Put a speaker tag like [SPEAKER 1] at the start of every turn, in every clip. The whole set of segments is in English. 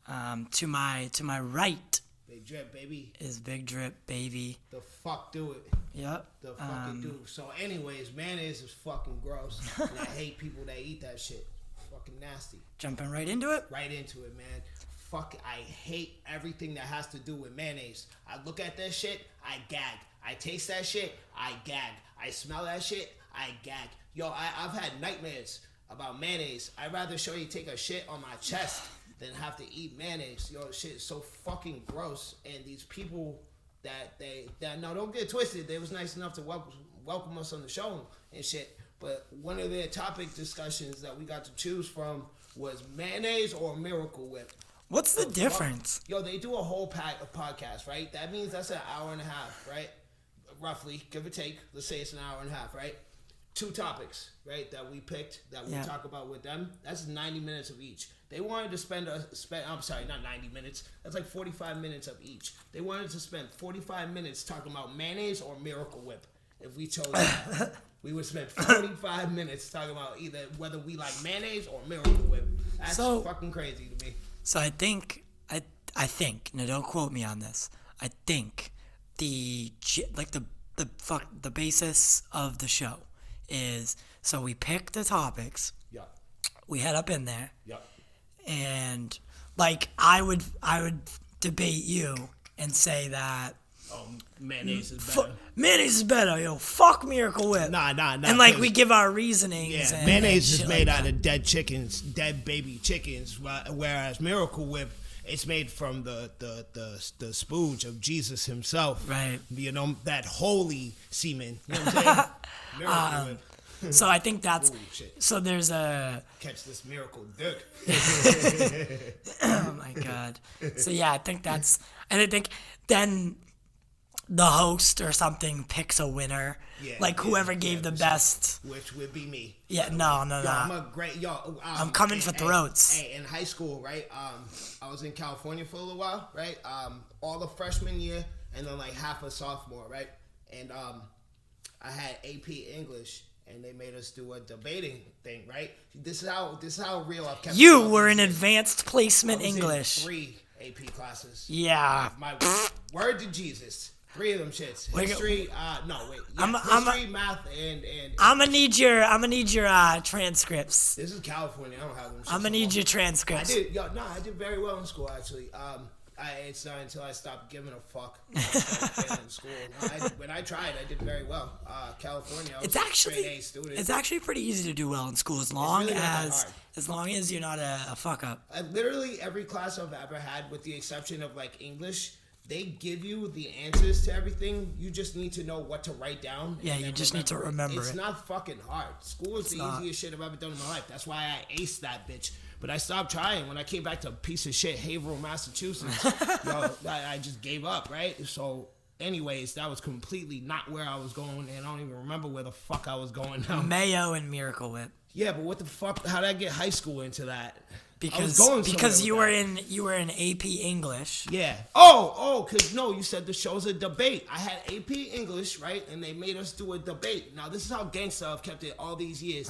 [SPEAKER 1] To my right
[SPEAKER 2] Big Drip, baby.
[SPEAKER 1] is Big Drip, baby.
[SPEAKER 2] The fuck do it.
[SPEAKER 1] Yep.
[SPEAKER 2] The fucking do. So, anyways, mayonnaise is fucking gross. And I hate people that eat that shit. Fucking nasty.
[SPEAKER 1] Jumping right into it.
[SPEAKER 2] Right into it, man. Fuck, I hate everything that has to do with mayonnaise. I look at that shit, I gag. I taste that shit, I gag. I smell that shit, I gag. Yo, I've had nightmares about mayonnaise. I'd rather show you take a shit on my chest than have to eat mayonnaise. Yo, shit is so fucking gross. And these people that no, don't get twisted. They was nice enough to welcome us on the show and shit. But one of their topic discussions that we got to choose from was mayonnaise or Miracle Whip.
[SPEAKER 1] What's the difference?
[SPEAKER 2] Yo, they do a whole podcast, right? That means that's an hour and a half, right? Roughly, give or take. Let's say it's an hour and a half, right? 2 topics, right, that we picked that we talk about with them. That's 90 minutes of each. They wanted to spend I'm sorry, not 90 minutes. That's like 45 minutes of each. They wanted to spend 45 minutes talking about mayonnaise or Miracle Whip. If we chose that, we would spend 45 minutes talking about either whether we like mayonnaise or Miracle Whip. That's fucking crazy to me.
[SPEAKER 1] So I think, now don't quote me on this. I think the basis of the show is, so we pick the topics.
[SPEAKER 2] Yeah.
[SPEAKER 1] We head up in there.
[SPEAKER 2] Yeah.
[SPEAKER 1] And like I would debate you and say that
[SPEAKER 2] mayonnaise is better.
[SPEAKER 1] Mayonnaise is better, yo. Fuck Miracle Whip.
[SPEAKER 2] Nah.
[SPEAKER 1] And like we give our reasonings.
[SPEAKER 2] Yeah,
[SPEAKER 1] and
[SPEAKER 2] mayonnaise is made
[SPEAKER 1] like
[SPEAKER 2] out of dead chickens, dead baby chickens, whereas Miracle Whip, it's made from the spooge of Jesus himself.
[SPEAKER 1] Right.
[SPEAKER 2] You know, that holy semen. You know what I'm saying? Miracle Whip.
[SPEAKER 1] So I think that's
[SPEAKER 2] Holy shit.
[SPEAKER 1] So there's a
[SPEAKER 2] Catch this miracle dick.
[SPEAKER 1] oh my god. So yeah, I think that's, and I think then the host or something picks a winner. Yeah, like whoever gave the best,
[SPEAKER 2] which would be me.
[SPEAKER 1] Yeah, no.
[SPEAKER 2] Yo, I'm a great
[SPEAKER 1] I'm coming for throats.
[SPEAKER 2] Hey, in high school, right? I was in California for a little while, right? All the freshman year and then like half of sophomore, right? And I had AP English. And they made us do a debating thing, right? This is how real I've kept.
[SPEAKER 1] You were in advanced placement
[SPEAKER 2] I was
[SPEAKER 1] English.
[SPEAKER 2] In 3 AP classes.
[SPEAKER 1] Yeah.
[SPEAKER 2] My word to Jesus. 3 of them shits. History. History, math, and.
[SPEAKER 1] I'm gonna need your transcripts.
[SPEAKER 2] This is California. I don't have them.
[SPEAKER 1] I'm gonna need your transcripts.
[SPEAKER 2] I did very well in school actually. It's not until I stopped giving a fuck in school. When I tried, I did very well. California, I was a straight A student.
[SPEAKER 1] It's actually pretty easy to do well in school as long as you're not a fuck up.
[SPEAKER 2] Literally every class I've ever had, with the exception of like English, they give you the answers to everything. You just need to know what to write down.
[SPEAKER 1] Yeah, you just need to remember it.
[SPEAKER 2] It's not fucking hard. School is the easiest shit I've ever done in my life. That's why I aced that bitch. But I stopped trying when I came back to a piece of shit Haverhill, Massachusetts. I just gave up, right? So, anyways, that was completely not where I was going, and I don't even remember where the fuck I was going now.
[SPEAKER 1] Mayo and Miracle Whip.
[SPEAKER 2] Yeah, but what the fuck? How did I get high school into that?
[SPEAKER 1] Because you were in AP English.
[SPEAKER 2] Yeah. Oh, because no, you said the show's a debate. I had AP English, right? And they made us do a debate. Now, this is how gangsta I've kept it all these years.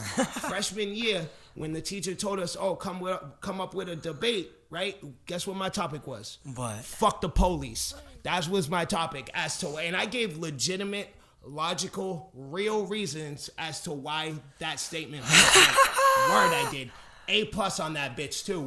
[SPEAKER 2] Freshman year, when the teacher told us, come up with a debate, right? Guess what my topic was?
[SPEAKER 1] What?
[SPEAKER 2] Fuck the police. That was my topic and I gave legitimate, logical, real reasons as to why that statement was made. Word I did. A+ on that bitch too.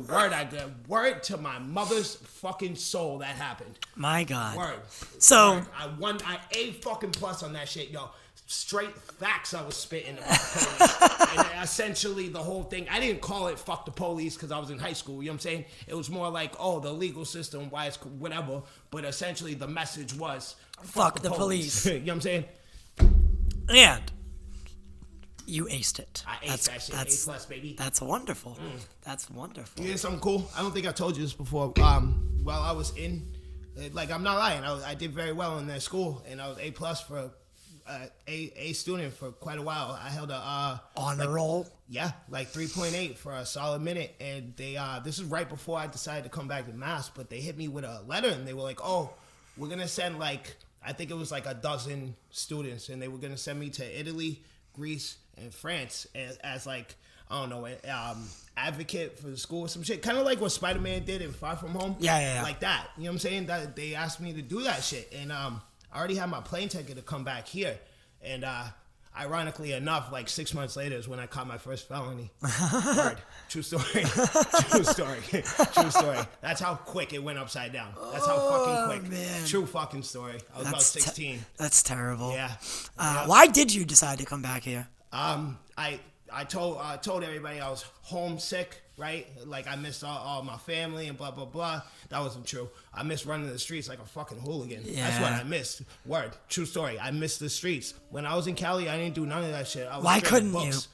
[SPEAKER 2] Word to my mother's fucking soul that happened.
[SPEAKER 1] My God.
[SPEAKER 2] Word.
[SPEAKER 1] So
[SPEAKER 2] Word. I won. A fucking plus on that shit, yo. Straight facts I was spitting about the police. And essentially the whole thing, I didn't call it fuck the police because I was in high school, you know what I'm saying? It was more like, the legal system, why it's whatever. But essentially the message was
[SPEAKER 1] fuck the police.
[SPEAKER 2] You know what I'm saying?
[SPEAKER 1] And you aced it.
[SPEAKER 2] I aced that shit. A+, baby.
[SPEAKER 1] That's wonderful. That's wonderful.
[SPEAKER 2] You hear something cool? I don't think I told you this before. While I was in, I'm not lying. I did very well in that school, and I was A+ for A student for quite a while. I held a
[SPEAKER 1] honor roll.
[SPEAKER 2] Yeah, like 3.8 for a solid minute, and they this is right before I decided to come back to Mass. But they hit me with a letter, and they were like, "Oh, we're gonna send I think it was like a dozen students, and they were gonna send me to Italy, Greece, and France as like I don't know, advocate for the school or some shit. Kind of like what Spider-Man did in Far From Home.
[SPEAKER 1] Yeah.
[SPEAKER 2] Like that. You know what I'm saying? That they asked me to do that shit. And I already had my plane ticket to come back here. And ironically enough, like 6 months later is when I caught my first felony. Word. True story. True story. True story. That's how quick it went upside down. That's how fucking quick.
[SPEAKER 1] Man.
[SPEAKER 2] True fucking story. I was about 16.
[SPEAKER 1] That's terrible.
[SPEAKER 2] Yeah.
[SPEAKER 1] Why did you decide to come back here?
[SPEAKER 2] I told everybody I was homesick, right? Like I missed all my family and blah blah blah. That wasn't true. I missed running the streets like a fucking hooligan.
[SPEAKER 1] Yeah.
[SPEAKER 2] That's what I missed. Word, true story. I missed the streets. When I was in Cali, I didn't do none of that shit. I was
[SPEAKER 1] Why
[SPEAKER 2] straight
[SPEAKER 1] couldn't
[SPEAKER 2] books.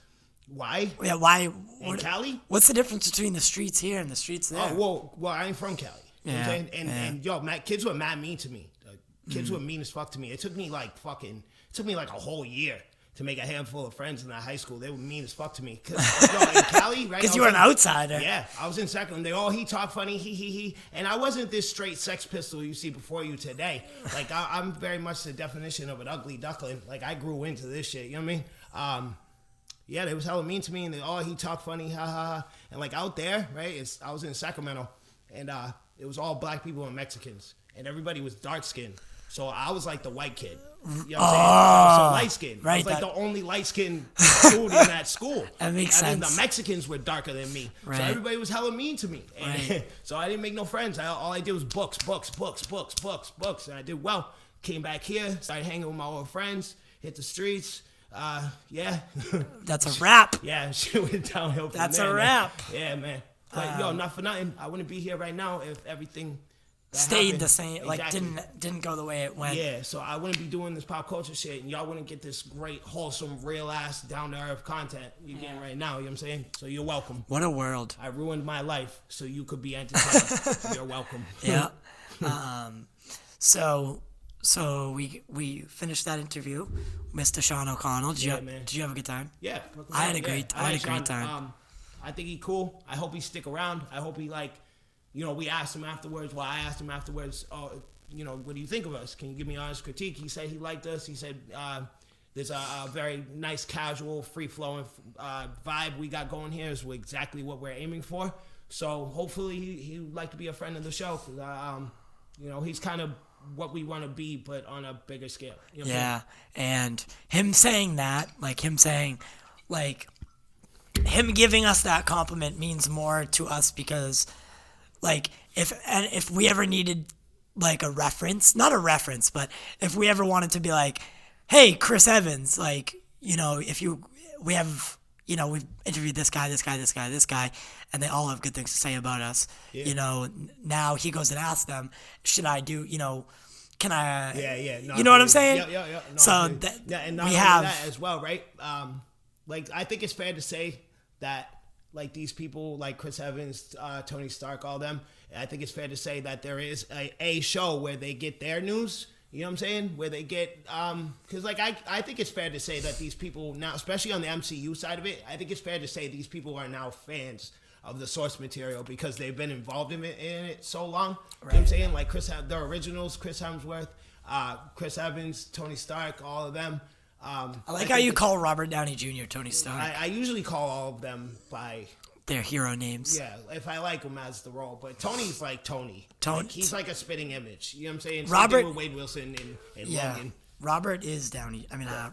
[SPEAKER 2] Why?
[SPEAKER 1] Yeah, why?
[SPEAKER 2] In Cali?
[SPEAKER 1] What's the difference between the streets here and the streets there?
[SPEAKER 2] Oh well, I ain't from Cali. You know what I'm saying? And yo, kids were mad mean to me. Kids were mean as fuck to me. It took me like a whole year to make a handful of friends in that high school. They were mean as fuck to me. Cause, in Cali, right?
[SPEAKER 1] Because you were an outsider.
[SPEAKER 2] Yeah, I was in second. They all he talk funny, he. And I wasn't this straight Sex Pistol you see before you today. Like, I'm very much the definition of an ugly duckling. Like, I grew into this shit, you know what I mean? Yeah, they was hella mean to me, and he talk funny, ha ha ha. And like out there, right, I was in Sacramento, and it was all black people and Mexicans. And everybody was dark skinned. So I was like the white kid. You know what I'm saying? So light skinned.
[SPEAKER 1] Right,
[SPEAKER 2] I was like the only light skinned dude in that school.
[SPEAKER 1] That makes sense.
[SPEAKER 2] And the Mexicans were darker than me.
[SPEAKER 1] Right.
[SPEAKER 2] So everybody was hella mean to me. And
[SPEAKER 1] right.
[SPEAKER 2] So I didn't make no friends. All I did was books. And I did well. Came back here, started hanging with my old friends, hit the streets. Yeah.
[SPEAKER 1] That's a wrap.
[SPEAKER 2] Yeah, shit went downhill from
[SPEAKER 1] That's
[SPEAKER 2] there,
[SPEAKER 1] a wrap.
[SPEAKER 2] Man. Yeah, man. But yo, not for nothing. I wouldn't be here right now if everything
[SPEAKER 1] stayed
[SPEAKER 2] happened.
[SPEAKER 1] the same, like
[SPEAKER 2] Exactly.
[SPEAKER 1] didn't go the way it went.
[SPEAKER 2] Yeah, so I wouldn't be doing this pop culture shit, and y'all wouldn't get this great, wholesome, real ass, down to earth content you're getting right now. You know what I'm saying? So you're welcome.
[SPEAKER 1] What a world.
[SPEAKER 2] I ruined my life so you could be entertained. You're welcome.
[SPEAKER 1] Yeah. So we finished that interview, Mr. Sean O'Connell. Did you have a good time?
[SPEAKER 2] Yeah,
[SPEAKER 1] I had a great time.
[SPEAKER 2] I think he cool. I hope he stick around. I hope he we asked him afterwards. Well, I asked him afterwards. What do you think of us? Can you give me honest critique? He said he liked us. He said there's a very nice, casual, free flowing vibe we got going here. Is exactly what we're aiming for. So hopefully he would like to be a friend of the show. Cause, he's kind of what we want to be, but on a bigger scale. You know what
[SPEAKER 1] Yeah, and him saying that, him giving us that compliment means more to us because, if we ever needed, a reference, not a reference, but if we ever wanted to be like, hey, Chris Evans, we've interviewed this guy, and they all have good things to say about us. Yeah. Now he goes and asks them, should I do, can I?
[SPEAKER 2] Yeah. No,
[SPEAKER 1] you know what I'm saying?
[SPEAKER 2] Yeah. No,
[SPEAKER 1] so
[SPEAKER 2] and not
[SPEAKER 1] we
[SPEAKER 2] only
[SPEAKER 1] have
[SPEAKER 2] that as well, right? I think it's fair to say that, these people like Chris Evans, Tony Stark, all them, I think it's fair to say that there is a show where they get their news. You know what I'm saying? Where they get, because I think it's fair to say that these people now, especially on the MCU side of it, I think it's fair to say these people are now fans of the source material because they've been involved in it so long. Right. You know what I'm saying? Like the originals, Chris Hemsworth, Chris Evans, Tony Stark, all of them.
[SPEAKER 1] I like how you call Robert Downey Jr. Tony Stark.
[SPEAKER 2] I usually call all of them by
[SPEAKER 1] their hero names.
[SPEAKER 2] Yeah, if I like him as the role. But Tony's like Tony. He's like a spitting image. You know what I'm saying?
[SPEAKER 1] Robert,
[SPEAKER 2] same thing with Wade Wilson and Logan.
[SPEAKER 1] Robert is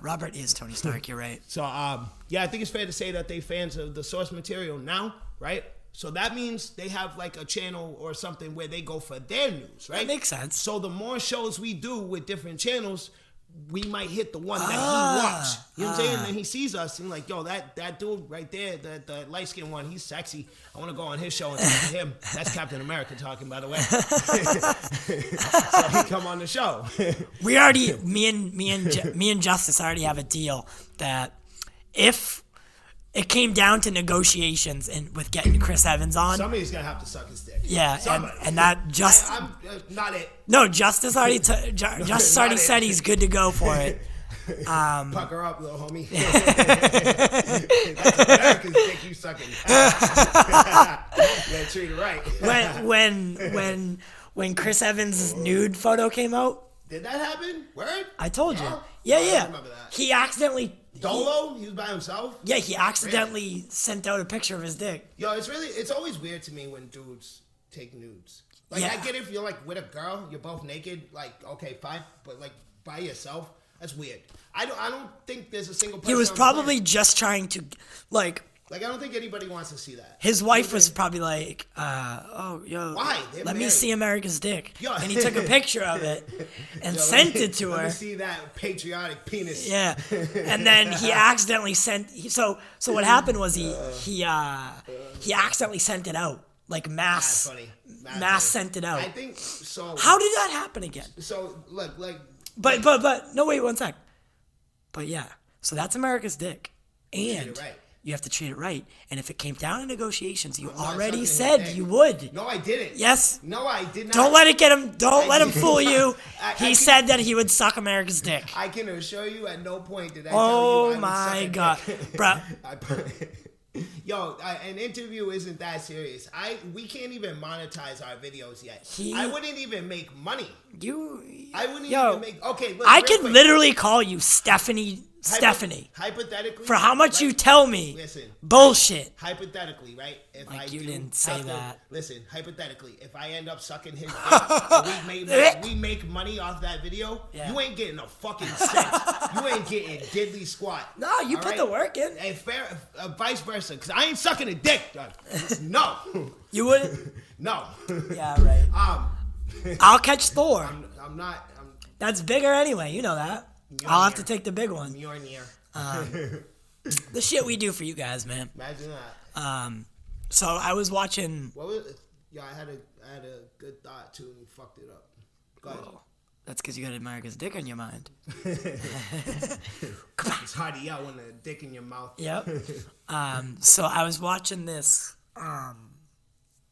[SPEAKER 1] Robert is Tony Stark. You're right.
[SPEAKER 2] So, I think it's fair to say that they fans of the source material now, right? So that means they have a channel or something where they go for their news, right?
[SPEAKER 1] That makes sense.
[SPEAKER 2] So the more shows we do with different channels, we might hit the one that he watched. You know what I'm saying? And he sees us and yo, that dude right there, the light-skinned one, he's sexy. I want to go on his show and talk to him. That's Captain America talking, by the way. So he come on the show.
[SPEAKER 1] We already, me and Justice already have a deal that if it came down to negotiations and with getting Chris Evans on,
[SPEAKER 2] somebody's gonna have to suck his dick.
[SPEAKER 1] Yeah, and that just
[SPEAKER 2] I'm not it.
[SPEAKER 1] No, Justice already said he's good to go for it.
[SPEAKER 2] Pucker up, little homie. That's America's dick you sucking. Yeah, treat it when
[SPEAKER 1] Chris Evans' nude photo came out.
[SPEAKER 2] Did that happen? Word?
[SPEAKER 1] I told you. Yeah,
[SPEAKER 2] I
[SPEAKER 1] yeah.
[SPEAKER 2] remember that.
[SPEAKER 1] He accidentally.
[SPEAKER 2] Dolo? He was by himself?
[SPEAKER 1] Yeah, he accidentally sent out a picture of his dick.
[SPEAKER 2] Yo, it's always weird to me when dudes take nudes. Like,
[SPEAKER 1] Yeah.
[SPEAKER 2] I get if you're, like, with a girl, you're both naked, like, okay, fine. But, like, by yourself, that's weird. I don't think there's a single person
[SPEAKER 1] He was
[SPEAKER 2] on the planet-
[SPEAKER 1] probably just trying to, like,
[SPEAKER 2] Like, I don't think anybody wants to see that.
[SPEAKER 1] his wife was probably like, oh, yo,
[SPEAKER 2] Why? They're
[SPEAKER 1] let me
[SPEAKER 2] married.
[SPEAKER 1] see America's dick.
[SPEAKER 2] Yo.
[SPEAKER 1] And he took a picture of it and
[SPEAKER 2] Yo,
[SPEAKER 1] sent it to
[SPEAKER 2] Let
[SPEAKER 1] her.
[SPEAKER 2] me see that patriotic penis.
[SPEAKER 1] Yeah, and then he accidentally sent. So what happened was he accidentally sent it out, like mass.
[SPEAKER 2] That's funny.
[SPEAKER 1] Mass sent it out.
[SPEAKER 2] I think so.
[SPEAKER 1] How did that happen again?
[SPEAKER 2] So, look, like...
[SPEAKER 1] But no, wait one sec. But yeah, so that's America's dick, and
[SPEAKER 2] it right.
[SPEAKER 1] you have to treat it right. And if it came down to negotiations, you
[SPEAKER 2] not
[SPEAKER 1] already
[SPEAKER 2] sucking his
[SPEAKER 1] said
[SPEAKER 2] dick.
[SPEAKER 1] you would.
[SPEAKER 2] No, I didn't.
[SPEAKER 1] Yes.
[SPEAKER 2] No, I did not.
[SPEAKER 1] Don't let it get him. Don't let him fool you.
[SPEAKER 2] I
[SPEAKER 1] He
[SPEAKER 2] can-
[SPEAKER 1] said that he would suck America's dick.
[SPEAKER 2] I can assure you at no point did I
[SPEAKER 1] Oh
[SPEAKER 2] tell you I
[SPEAKER 1] my
[SPEAKER 2] would suck a
[SPEAKER 1] God.
[SPEAKER 2] dick.
[SPEAKER 1] Bruh.
[SPEAKER 2] An interview isn't that serious. We can't even monetize our videos yet.
[SPEAKER 1] He-
[SPEAKER 2] I wouldn't even make money. I wouldn't
[SPEAKER 1] Yo,
[SPEAKER 2] even make... Okay, look,
[SPEAKER 1] I
[SPEAKER 2] real
[SPEAKER 1] could
[SPEAKER 2] quick.
[SPEAKER 1] literally call you Stephanie.
[SPEAKER 2] Hypothetically...
[SPEAKER 1] For how much
[SPEAKER 2] right?
[SPEAKER 1] you tell me.
[SPEAKER 2] Listen.
[SPEAKER 1] Bullshit.
[SPEAKER 2] Hypothetically, right? If
[SPEAKER 1] Like,
[SPEAKER 2] I
[SPEAKER 1] you
[SPEAKER 2] do
[SPEAKER 1] didn't say
[SPEAKER 2] have to-
[SPEAKER 1] that.
[SPEAKER 2] Listen, hypothetically, if I end up sucking his dick and we make money off that video,
[SPEAKER 1] Yeah.
[SPEAKER 2] you ain't getting a fucking cent. You ain't getting diddly squat.
[SPEAKER 1] No, you
[SPEAKER 2] All
[SPEAKER 1] put the work in.
[SPEAKER 2] And vice versa, because I ain't sucking a dick. No.
[SPEAKER 1] You would?
[SPEAKER 2] No.
[SPEAKER 1] Yeah, right. I'll catch Thor.
[SPEAKER 2] I'm not...
[SPEAKER 1] That's bigger anyway. You know that. I'll have to take the big one.
[SPEAKER 2] You're near.
[SPEAKER 1] The shit we do for you guys, man.
[SPEAKER 2] Imagine that.
[SPEAKER 1] So I was watching.
[SPEAKER 2] What was it? Yeah, I had a good thought too, and you fucked it up. Go ahead.
[SPEAKER 1] Oh, that's because you got America's dick on your mind.
[SPEAKER 2] It's hard to yell when a dick in your mouth.
[SPEAKER 1] Yep. So I was watching this.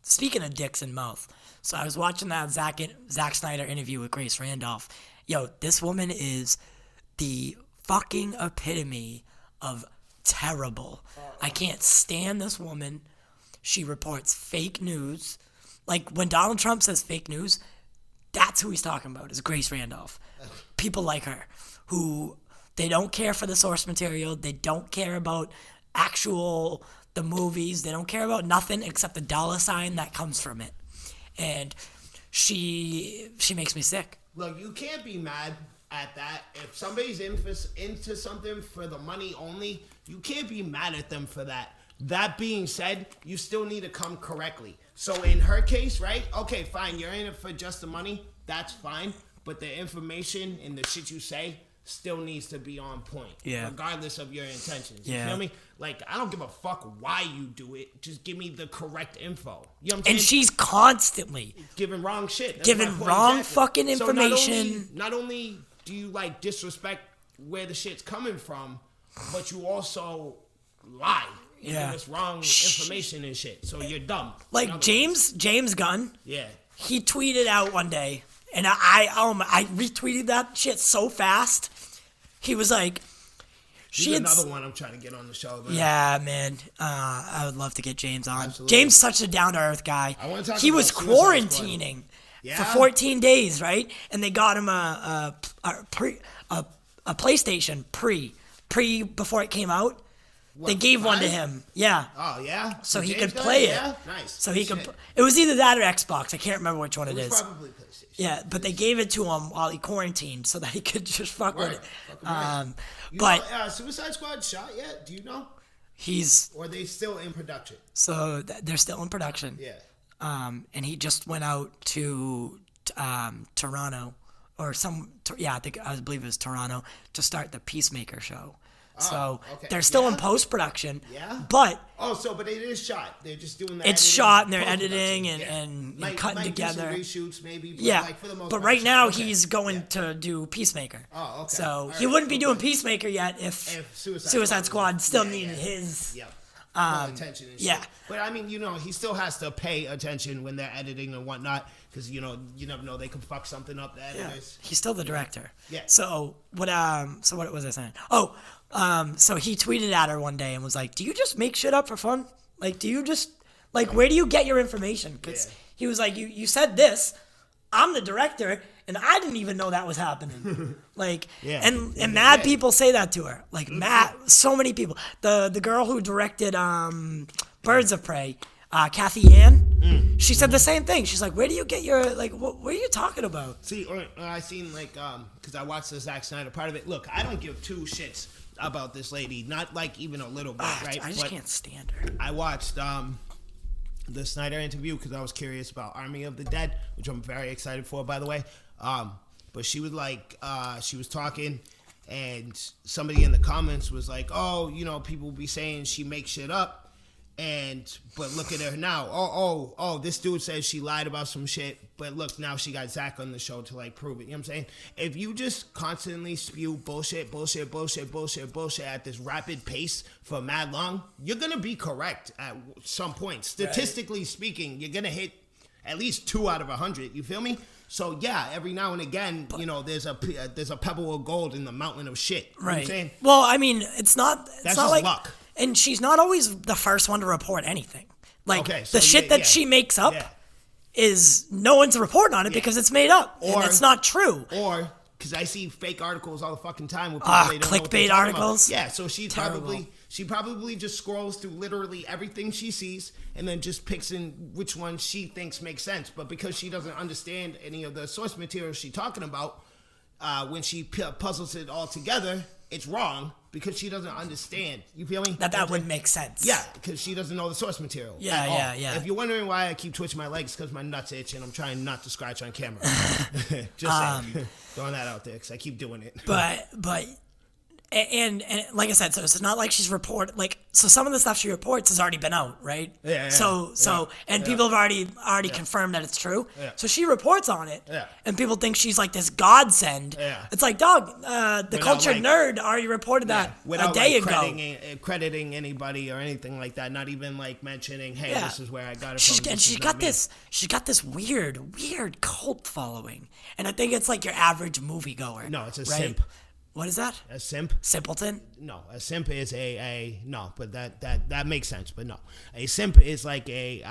[SPEAKER 1] Speaking of dicks and mouth, so I was watching that Zack Snyder interview with Grace Randolph. Yo, this woman is the fucking epitome of terrible. I can't stand this woman. She reports fake news. Like when Donald Trump says fake news, that's who he's talking about, is Grace Randolph. People like her who they don't care for the source material. They don't care about the movies. They don't care about nothing except the dollar sign that comes from it. And she makes me sick.
[SPEAKER 2] Look, you can't be mad at that. If somebody's into something for the money only, you can't be mad at them for that. That being said, you still need to come correctly. So in her case, right? Okay, fine. You're in it for just the money. That's fine. But the information and the shit you say still needs to be on point.
[SPEAKER 1] Yeah.
[SPEAKER 2] Regardless of your intentions. You
[SPEAKER 1] Yeah.
[SPEAKER 2] feel me? Like, I don't give a fuck why you do it. Just give me the correct info. You know what I'm
[SPEAKER 1] And
[SPEAKER 2] saying?
[SPEAKER 1] she's constantly
[SPEAKER 2] Giving wrong shit. That's
[SPEAKER 1] Giving
[SPEAKER 2] my point
[SPEAKER 1] wrong
[SPEAKER 2] exactly.
[SPEAKER 1] fucking
[SPEAKER 2] So
[SPEAKER 1] information.
[SPEAKER 2] not only do you like disrespect where the shit's coming from, but you also lie. You
[SPEAKER 1] Yeah.
[SPEAKER 2] give us wrong information and shit. So you're dumb.
[SPEAKER 1] like
[SPEAKER 2] In other
[SPEAKER 1] James Gunn.
[SPEAKER 2] words. Yeah.
[SPEAKER 1] He tweeted out one day, and I retweeted that shit so fast. He was like,
[SPEAKER 2] He's another one I'm trying to get on the show, man.
[SPEAKER 1] Yeah, man. I would love to get James on.
[SPEAKER 2] Absolutely.
[SPEAKER 1] James such a down to earth guy.
[SPEAKER 2] I wanna talk
[SPEAKER 1] He
[SPEAKER 2] about
[SPEAKER 1] was
[SPEAKER 2] Suicide Squad.
[SPEAKER 1] quarantining
[SPEAKER 2] Yeah.
[SPEAKER 1] for 14 days, right? And they got him a PlayStation pre before it came out.
[SPEAKER 2] What,
[SPEAKER 1] They gave one to
[SPEAKER 2] 5?
[SPEAKER 1] him. Yeah.
[SPEAKER 2] Oh, yeah?
[SPEAKER 1] So he
[SPEAKER 2] James
[SPEAKER 1] could
[SPEAKER 2] Gunn?
[SPEAKER 1] play it.
[SPEAKER 2] Yeah? Nice.
[SPEAKER 1] So he could.
[SPEAKER 2] Shit.
[SPEAKER 1] It was either that or Xbox. I can't remember which one it
[SPEAKER 2] It
[SPEAKER 1] is.
[SPEAKER 2] was probably PlayStation.
[SPEAKER 1] Yeah, but they gave it to him while he quarantined so that he could just fuck with
[SPEAKER 2] Right.
[SPEAKER 1] it.
[SPEAKER 2] Fucking right. You
[SPEAKER 1] But
[SPEAKER 2] know, Suicide Squad shot yet? Do you know?
[SPEAKER 1] he's
[SPEAKER 2] Or are they still in production?
[SPEAKER 1] they're still in production.
[SPEAKER 2] Yeah.
[SPEAKER 1] And he just went out to Toronto or I believe it was Toronto to start the Peacemaker show. So
[SPEAKER 2] okay.
[SPEAKER 1] they're still in
[SPEAKER 2] Yeah?
[SPEAKER 1] post production.
[SPEAKER 2] Yeah?
[SPEAKER 1] But
[SPEAKER 2] Oh, but it is shot. They're just doing the
[SPEAKER 1] it's
[SPEAKER 2] editing,
[SPEAKER 1] shot and they're
[SPEAKER 2] post-production.
[SPEAKER 1] editing
[SPEAKER 2] Yeah.
[SPEAKER 1] and
[SPEAKER 2] Might
[SPEAKER 1] cutting
[SPEAKER 2] do some
[SPEAKER 1] together.
[SPEAKER 2] reshoots maybe. But
[SPEAKER 1] Yeah,
[SPEAKER 2] like for the most
[SPEAKER 1] but
[SPEAKER 2] part,
[SPEAKER 1] right
[SPEAKER 2] it's
[SPEAKER 1] now
[SPEAKER 2] okay.
[SPEAKER 1] he's going
[SPEAKER 2] Yeah.
[SPEAKER 1] to do Peacemaker.
[SPEAKER 2] Oh, okay.
[SPEAKER 1] So
[SPEAKER 2] All
[SPEAKER 1] he
[SPEAKER 2] right.
[SPEAKER 1] wouldn't be doing
[SPEAKER 2] Okay.
[SPEAKER 1] Peacemaker yet if
[SPEAKER 2] If Suicide
[SPEAKER 1] Suicide
[SPEAKER 2] Squad
[SPEAKER 1] Squad still
[SPEAKER 2] yeah,
[SPEAKER 1] needed
[SPEAKER 2] yeah.
[SPEAKER 1] his.
[SPEAKER 2] Yeah. Full attention and shit.
[SPEAKER 1] yeah.
[SPEAKER 2] But I mean, he still has to pay attention when they're editing and whatnot, because you never know, they could fuck something up. The
[SPEAKER 1] Yeah,
[SPEAKER 2] editors.
[SPEAKER 1] he's still the director.
[SPEAKER 2] Yeah.
[SPEAKER 1] So what was I saying? Oh, so he tweeted at her one day and was like, "Do you just make shit up for fun? Like, do you just where do you get your information?" Because
[SPEAKER 2] Yeah.
[SPEAKER 1] he was like, "You said this. I'm the director, And I didn't even know that was happening. Like,
[SPEAKER 2] Yeah.
[SPEAKER 1] and mad people say that to her. Like, so many people. The girl who directed Birds of Prey, Kathy Ann, she said the same thing. She's like, where do you get your, like, what are you talking about?
[SPEAKER 2] See, or I seen like, because I watched the Zack Snyder part of it. Look, I don't give two shits about this lady, not like even a little bit, right?
[SPEAKER 1] I just can't stand her.
[SPEAKER 2] I watched the Snyder interview because I was curious about Army of the Dead, which I'm very excited for, by the way. But she was like, she was talking, and somebody in the comments was like, oh, you know, people be saying she makes shit up. But look at her now. Oh, this dude says she lied about some shit, but look, now she got Zach on the show to like prove it. You know what I'm saying? If you just constantly spew bullshit at this rapid pace for mad long, you're gonna be correct at some point. Statistically speaking, you're gonna hit at least 2 out of 100. You feel me? So yeah, every now and again, you know, there's a pebble of gold in the mountain of shit. You know what I'm saying?
[SPEAKER 1] Well, I mean, it's not
[SPEAKER 2] That's
[SPEAKER 1] not
[SPEAKER 2] just
[SPEAKER 1] like
[SPEAKER 2] luck.
[SPEAKER 1] And she's not always the first one to report anything. Like,
[SPEAKER 2] Okay, so
[SPEAKER 1] the shit that she makes up
[SPEAKER 2] Yeah.
[SPEAKER 1] is no one's reporting on it because it's made up.
[SPEAKER 2] Or-
[SPEAKER 1] and it's not true.
[SPEAKER 2] Or because I see fake articles all the fucking time with people they don't know what they're
[SPEAKER 1] clickbait
[SPEAKER 2] talking about.
[SPEAKER 1] articles?
[SPEAKER 2] Yeah, so she
[SPEAKER 1] Terrible.
[SPEAKER 2] probably just scrolls through literally everything she sees and then just picks in which one she thinks makes sense. But because she doesn't understand any of the source material she's talking about, when she puzzles it all together, it's wrong because she doesn't understand. You feel me?
[SPEAKER 1] That wouldn't make sense.
[SPEAKER 2] Yeah, because she doesn't know the source material.
[SPEAKER 1] Yeah,
[SPEAKER 2] at all.
[SPEAKER 1] yeah.
[SPEAKER 2] If you're wondering why I keep twitching my legs, because my nuts itch and I'm trying not to scratch on camera. Just saying. Throwing that out there because I keep doing it.
[SPEAKER 1] But and like I said, so it's not like she's so some of the stuff she reports has already been out, right?
[SPEAKER 2] Yeah.
[SPEAKER 1] People have already confirmed that it's true.
[SPEAKER 2] Yeah.
[SPEAKER 1] So she reports on it.
[SPEAKER 2] Yeah.
[SPEAKER 1] And people think she's like this godsend.
[SPEAKER 2] Yeah.
[SPEAKER 1] It's like, dog, the cultured nerd already reported that
[SPEAKER 2] Without
[SPEAKER 1] a day
[SPEAKER 2] like crediting anybody or anything like that, not even like mentioning, hey, this is where I got it from.
[SPEAKER 1] And she's got this weird cult following. And I think it's like your average moviegoer.
[SPEAKER 2] No, it's a
[SPEAKER 1] right?
[SPEAKER 2] simp.
[SPEAKER 1] What is that?
[SPEAKER 2] A simp?
[SPEAKER 1] Simpleton?
[SPEAKER 2] No, a simp is no, but that makes sense. But no, a simp is like a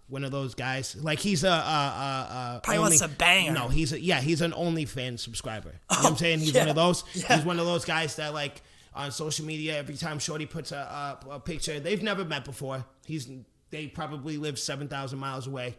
[SPEAKER 2] one of those guys. Like he's
[SPEAKER 1] probably wants a banger.
[SPEAKER 2] No, he's an OnlyFans subscriber. You know what I'm saying? He's one of those. Yeah. He's one of those guys that like on social media every time Shorty puts a picture, they've never met before. They probably live 7,000 miles away.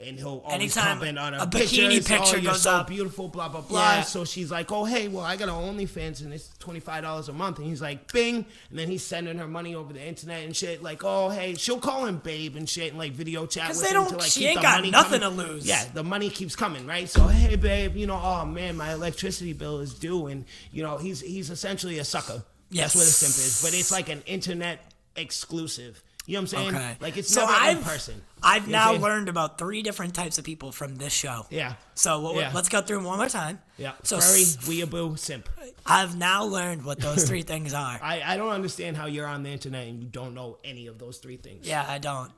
[SPEAKER 2] And he'll always comment on her
[SPEAKER 1] bikini picture
[SPEAKER 2] you're
[SPEAKER 1] goes
[SPEAKER 2] so
[SPEAKER 1] up.
[SPEAKER 2] beautiful, blah, blah, blah.
[SPEAKER 1] Yeah.
[SPEAKER 2] So she's like, oh, hey, well, I got an OnlyFans, and it's $25 a month. And he's like, bing. And then he's sending her money over the internet and shit. Like, oh, hey, she'll call him babe and shit and, like, video chat with him to, like,
[SPEAKER 1] she
[SPEAKER 2] keep
[SPEAKER 1] ain't
[SPEAKER 2] the
[SPEAKER 1] got
[SPEAKER 2] money
[SPEAKER 1] nothing
[SPEAKER 2] coming.
[SPEAKER 1] to lose.
[SPEAKER 2] Yeah, the money keeps coming, right? So, hey, babe, you know, oh, man, my electricity bill is due. And, you know, he's essentially a sucker.
[SPEAKER 1] Yes.
[SPEAKER 2] That's what a simp is. But it's like an internet exclusive. You know what I'm saying?
[SPEAKER 1] Okay.
[SPEAKER 2] Like, it's never in person.
[SPEAKER 1] I've now learned about 3 different types of people from this show.
[SPEAKER 2] Yeah.
[SPEAKER 1] So let's go through them one more time.
[SPEAKER 2] Yeah.
[SPEAKER 1] So
[SPEAKER 2] furry, weeaboo, simp.
[SPEAKER 1] I've now learned what those 3 things are.
[SPEAKER 2] I don't understand how you're on the internet and you don't know any of those 3 things.
[SPEAKER 1] Yeah, I don't.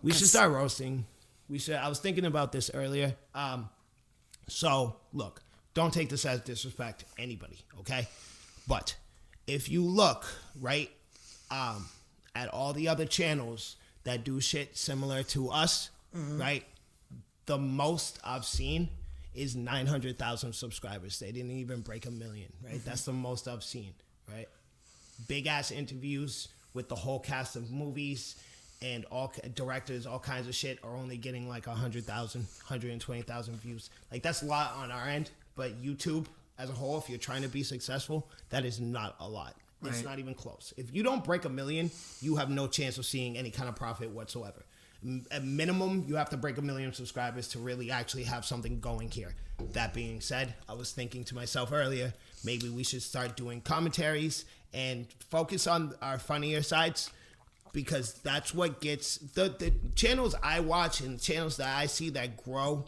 [SPEAKER 2] We should start roasting. I was thinking about this earlier. So, look, don't take this as disrespect to anybody, okay? But if you look, right, at all the other channels that do shit similar to us, right? The most I've seen is 900,000 subscribers. They didn't even break 1 million, right? That's the most I've seen, right? Big ass interviews with the whole cast of movies and all directors, all kinds of shit are only getting like 100,000, 120,000 views. Like that's a lot on our end, but YouTube as a whole, if you're trying to be successful, that is not a lot. It's not even close. If you don't break 1 million, you have no chance of seeing any kind of profit whatsoever. At minimum, you have to break 1 million subscribers to really actually have something going here. That being said, I was thinking to myself earlier, maybe we should start doing commentaries and focus on our funnier sides because that's what gets the channels I watch and channels that I see that grow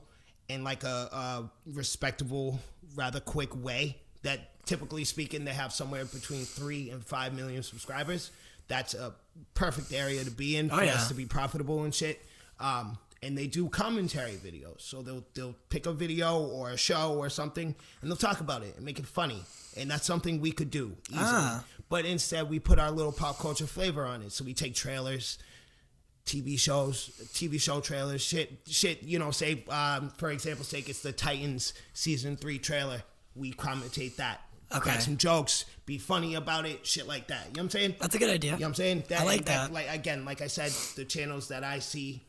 [SPEAKER 2] in like a respectable, rather quick way that typically speaking, they have somewhere between 3 and 5 million subscribers. That's a perfect area to be in for us to be profitable and shit. And they do commentary videos. So they'll pick a video or a show or something and they'll talk about it and make it funny. And that's something we could do easily. But instead we put our little pop culture flavor on it. So we take trailers, TV shows, TV show trailers, shit. You know, say for example's sake, it's the Titans season 3 trailer. We commentate that.
[SPEAKER 1] Okay.
[SPEAKER 2] Got some jokes. Be funny about it. Shit like that. You know what I'm saying?
[SPEAKER 1] That's a good idea.
[SPEAKER 2] You know what I'm saying?
[SPEAKER 1] I like that.
[SPEAKER 2] Like again, like I said, the channels that I see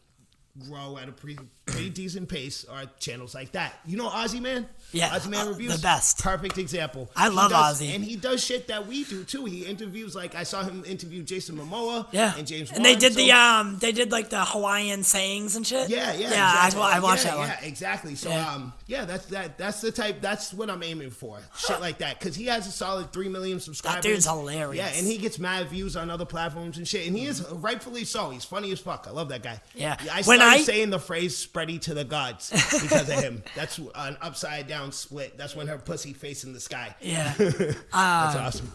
[SPEAKER 2] grow at a pretty decent pace are channels like that. You know Ozzy Man?
[SPEAKER 1] Yeah.
[SPEAKER 2] Ozzy Man Reviews?
[SPEAKER 1] The best.
[SPEAKER 2] Perfect example.
[SPEAKER 1] I love Ozzy.
[SPEAKER 2] And he does shit that we do too. He interviews, like I saw him interview Jason Momoa and James Wan.
[SPEAKER 1] And they did like the Hawaiian sayings and shit.
[SPEAKER 2] Yeah,
[SPEAKER 1] exactly. I watched that one.
[SPEAKER 2] Yeah, exactly. So that's the type, that's what I'm aiming for. Shit like that. Cause he has a solid 3 million subscribers.
[SPEAKER 1] That dude's hilarious.
[SPEAKER 2] Yeah, and he gets mad views on other platforms and shit. And he is rightfully so. He's funny as fuck. I love that guy.
[SPEAKER 1] Yeah.
[SPEAKER 2] I started saying the phrase "spready to the gods" because of him. That's an upside down split. That's when her pussy facing the sky.
[SPEAKER 1] Yeah.
[SPEAKER 2] That's awesome.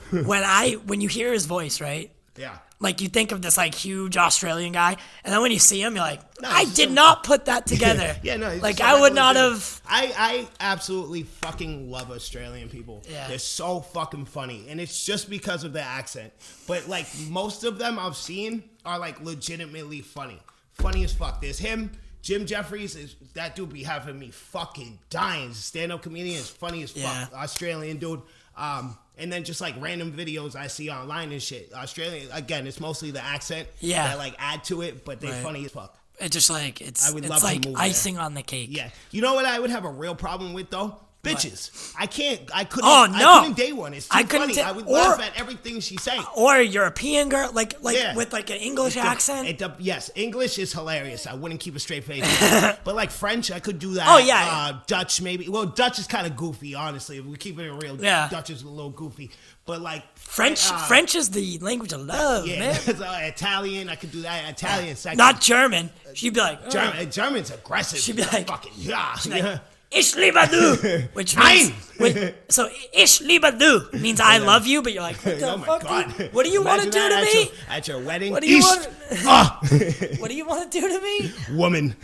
[SPEAKER 1] when you hear his voice, right?
[SPEAKER 2] Yeah.
[SPEAKER 1] Like you think of this like huge Australian guy, and then when you see him, you're like, I did not put that together. Like I would not have.
[SPEAKER 2] I absolutely fucking love Australian people.
[SPEAKER 1] Yeah.
[SPEAKER 2] They're so fucking funny, and it's just because of their accent. But like most of them I've seen are like legitimately funny as fuck. There's him. Jim Jeffries, that dude be having me fucking dying. Stand-up comedian is funny as fuck. Australian dude. And then just like random videos I see online and shit. Australian, again, it's mostly the accent that like add to it, but they're funny as fuck.
[SPEAKER 1] It's just like it's
[SPEAKER 2] I would love
[SPEAKER 1] like
[SPEAKER 2] to move
[SPEAKER 1] icing on the cake.
[SPEAKER 2] Yeah. You know what I would have a real problem with though? Bitches. I couldn't.
[SPEAKER 1] Oh, no.
[SPEAKER 2] I couldn't date one. It's too funny. I would laugh at everything she say.
[SPEAKER 1] Or a European girl, like with like an English accent.
[SPEAKER 2] Yes, English is hilarious. I wouldn't keep a straight face. But like French, I could do that.
[SPEAKER 1] Oh yeah.
[SPEAKER 2] Dutch maybe. Well, Dutch is kind of goofy, honestly. If we keep it real, Dutch is a little goofy. But like
[SPEAKER 1] French is the language of love, man.
[SPEAKER 2] Italian, I could do that. Italian, sexy.
[SPEAKER 1] Not German. She'd be like,
[SPEAKER 2] German's aggressive.
[SPEAKER 1] She'd be like,
[SPEAKER 2] fucking yeah.
[SPEAKER 1] Ich liebe du, which means so ich liebe du means I love you, but you're like, what the fuck?
[SPEAKER 2] God.
[SPEAKER 1] What do you want to do to me?
[SPEAKER 2] At your wedding?
[SPEAKER 1] What do you want? What do you want to do to me?
[SPEAKER 2] Woman.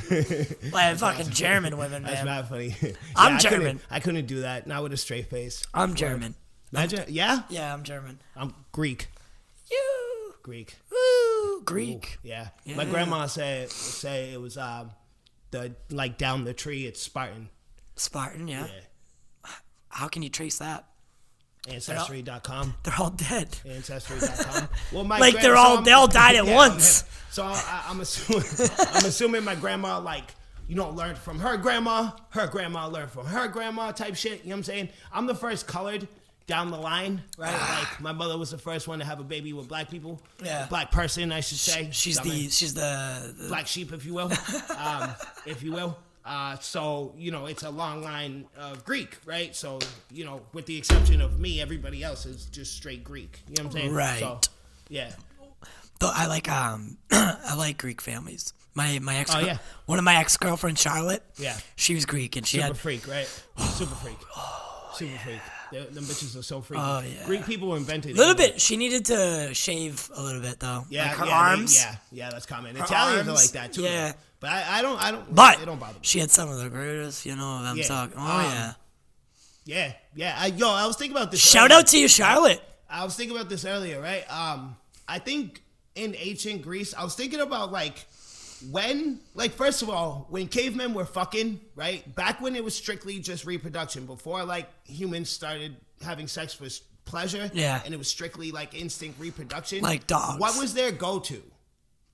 [SPEAKER 1] Like fucking German women, man.
[SPEAKER 2] That's not funny.
[SPEAKER 1] I'm German.
[SPEAKER 2] I couldn't do that. Not with a straight face.
[SPEAKER 1] I'm German.
[SPEAKER 2] Imagine, yeah?
[SPEAKER 1] Yeah, I'm German.
[SPEAKER 2] I'm Greek.
[SPEAKER 1] You.
[SPEAKER 2] Greek.
[SPEAKER 1] Woo. Greek.
[SPEAKER 2] Ooh, yeah. My grandma say it was the like down the tree. It's Spartan.
[SPEAKER 1] Spartan, yeah. How can you trace that?
[SPEAKER 2] Ancestry.com.
[SPEAKER 1] They're all dead.
[SPEAKER 2] Ancestry.com. Well,
[SPEAKER 1] they all died at once.
[SPEAKER 2] So I'm assuming my grandma learned from her grandma learned from her grandma type shit. You know what I'm saying? I'm the first colored down the line, right? Like my mother was the first one to have a baby with black people.
[SPEAKER 1] Yeah.
[SPEAKER 2] Black person, I should say.
[SPEAKER 1] She's the
[SPEAKER 2] black sheep, if you will. So, it's a long line of Greek, right? So, with the exception of me, everybody else is just straight Greek. You know what I'm saying?
[SPEAKER 1] Right.
[SPEAKER 2] So, yeah.
[SPEAKER 1] Though I like I like Greek families. My ex one of my ex-girlfriends, Charlotte. Yeah. She was Greek and she
[SPEAKER 2] Super freak, right? Super freak. Super freak. Them bitches are so freaky. Oh, yeah. Greek people invented it.
[SPEAKER 1] A little bit. She needed to shave a little bit though.
[SPEAKER 2] Yeah.
[SPEAKER 1] Like her arms.
[SPEAKER 2] That's common. Italians are like that too.
[SPEAKER 1] Yeah.
[SPEAKER 2] Though. But I don't.
[SPEAKER 1] But
[SPEAKER 2] it don't bother me.
[SPEAKER 1] She had some of the greatest, I'm talking. Oh
[SPEAKER 2] yeah. Yeah. I was thinking about this.
[SPEAKER 1] Shout out to you, Charlotte.
[SPEAKER 2] I was thinking about this earlier, right? I think in ancient Greece, I was thinking about first of all, when cavemen were fucking, right? Back when it was strictly just reproduction, before humans started having sex for pleasure, and it was strictly instinct reproduction,
[SPEAKER 1] like dogs.
[SPEAKER 2] What was their go-to?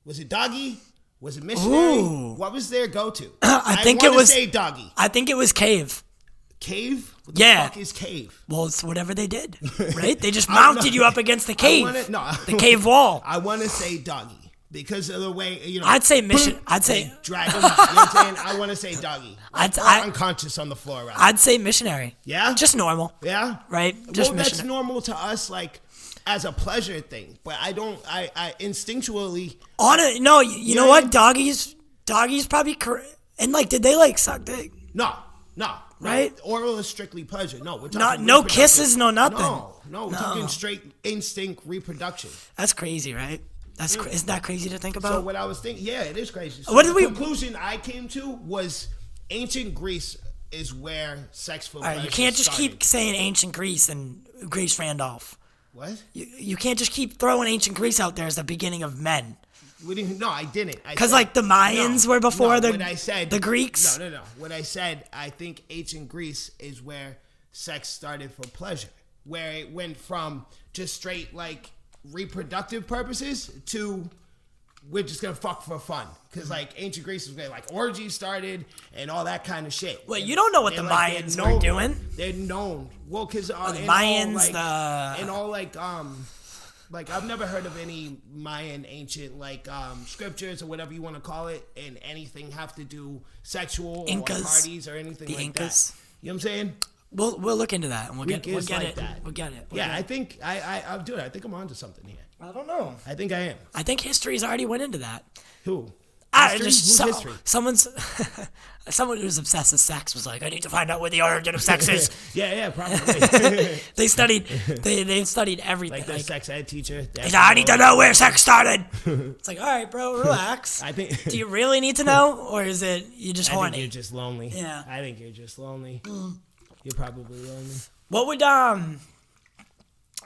[SPEAKER 2] Was it doggy? Was it missionary?
[SPEAKER 1] Ooh.
[SPEAKER 2] What was their go-to?
[SPEAKER 1] I think it was
[SPEAKER 2] say doggy.
[SPEAKER 1] I think it was cave.
[SPEAKER 2] Cave? What the fuck is cave?
[SPEAKER 1] Well, it's whatever they did, right? They just mounted you up against the cave. The cave wall.
[SPEAKER 2] I want to say doggy. Because of the way,
[SPEAKER 1] I'd say mission. I'd say
[SPEAKER 2] dragon. You know what I'm saying? I want to say doggy. I'm unconscious on the floor. Right?
[SPEAKER 1] I'd say missionary.
[SPEAKER 2] Yeah.
[SPEAKER 1] Just normal.
[SPEAKER 2] Yeah.
[SPEAKER 1] Right. Just
[SPEAKER 2] that's normal to us, as a pleasure thing. But I don't. I instinctually.
[SPEAKER 1] No, you know what? Doggies probably and did they suck dick?
[SPEAKER 2] No.
[SPEAKER 1] Right.
[SPEAKER 2] Oral is strictly pleasure. No, we're talking
[SPEAKER 1] no kisses, no nothing.
[SPEAKER 2] No, we're talking straight instinct reproduction.
[SPEAKER 1] That's crazy, right? Isn't that crazy to think about?
[SPEAKER 2] So what I was thinking, it is crazy. So
[SPEAKER 1] what did
[SPEAKER 2] the conclusion I came to was ancient Greece is where sex for pleasure
[SPEAKER 1] you can't just
[SPEAKER 2] started.
[SPEAKER 1] keep saying ancient Greece and Grace Randolph.
[SPEAKER 2] What?
[SPEAKER 1] You can't just keep throwing ancient Greece out there as the beginning of men.
[SPEAKER 2] What do you, no, I didn't.
[SPEAKER 1] Because like the Mayans were before the Greeks.
[SPEAKER 2] No. What I said, I think ancient Greece is where sex started for pleasure, where it went from just straight like reproductive purposes to we're just gonna fuck for fun. Because like ancient Greece is where like orgies started and all that kind of shit.
[SPEAKER 1] Well, you don't know what the Mayans were doing.
[SPEAKER 2] They're known. Well, because
[SPEAKER 1] the Mayans,
[SPEAKER 2] like I've never heard of any Mayan ancient like scriptures or whatever you want to call it, and anything have to do sexual
[SPEAKER 1] Incas,
[SPEAKER 2] or parties or anything like
[SPEAKER 1] Incas.
[SPEAKER 2] that. You know what I'm saying?
[SPEAKER 1] We'll look into that and we'll get it.
[SPEAKER 2] That.
[SPEAKER 1] We'll get it.
[SPEAKER 2] I think I'll do it. I think I'm onto something here.
[SPEAKER 1] I don't know.
[SPEAKER 2] I think I am.
[SPEAKER 1] I think history's already went into that.
[SPEAKER 2] Who?
[SPEAKER 1] History? Someone who's obsessed with sex was like, I need to find out where the origin of sex is.
[SPEAKER 2] yeah, probably.
[SPEAKER 1] They've studied everything.
[SPEAKER 2] Like their sex ed teacher.
[SPEAKER 1] I need to know where sex started. It's like, all right, bro, relax.
[SPEAKER 2] I think.
[SPEAKER 1] Do you really need to know, or is it you just horny?
[SPEAKER 2] I think you're just lonely.
[SPEAKER 1] Yeah.
[SPEAKER 2] I think you're just lonely. You're probably lonely.
[SPEAKER 1] What would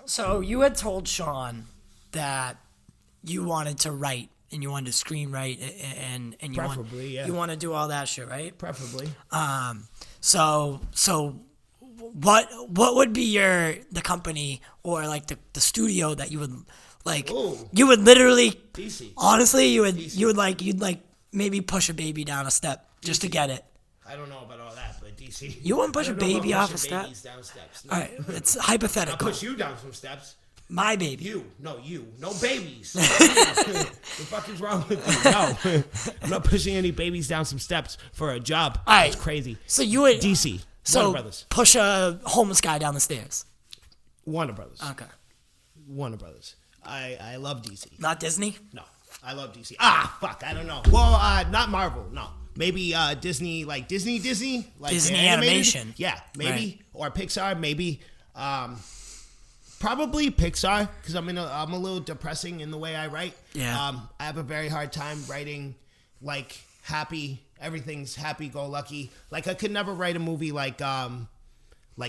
[SPEAKER 1] So you had told Sean that you wanted to write and you wanted to screenwrite and you want to do all that shit, right?
[SPEAKER 2] Preferably.
[SPEAKER 1] So what would be the company or like the studio that you would like?
[SPEAKER 2] Ooh.
[SPEAKER 1] You would literally
[SPEAKER 2] DC.
[SPEAKER 1] Honestly, you'd maybe push a baby down a step just to get it.
[SPEAKER 2] I don't know about all that, but DC.
[SPEAKER 1] You wouldn't push a baby off a step?
[SPEAKER 2] Down steps. No.
[SPEAKER 1] All right, it's hypothetical.
[SPEAKER 2] I'll push you down some steps.
[SPEAKER 1] My baby.
[SPEAKER 2] You. No babies. What the fuck is wrong with you? No. I'm not pushing any babies down some steps for a job.
[SPEAKER 1] All right.
[SPEAKER 2] That's crazy.
[SPEAKER 1] So you would...
[SPEAKER 2] DC.
[SPEAKER 1] So
[SPEAKER 2] Warner Brothers.
[SPEAKER 1] Push a homeless guy down the stairs.
[SPEAKER 2] Warner Brothers.
[SPEAKER 1] Okay.
[SPEAKER 2] Warner Brothers. I love DC.
[SPEAKER 1] Not Disney?
[SPEAKER 2] No. I love DC. Fuck. I don't know. Well, not Marvel. No. Maybe Disney, like Disney? Like
[SPEAKER 1] Disney animation.
[SPEAKER 2] Yeah, maybe.
[SPEAKER 1] Right.
[SPEAKER 2] Or Pixar, maybe. Probably Pixar, because I'm a little depressing in the way I write.
[SPEAKER 1] Yeah.
[SPEAKER 2] I have a very hard time writing like everything's happy-go-lucky. Like I could never write a movie like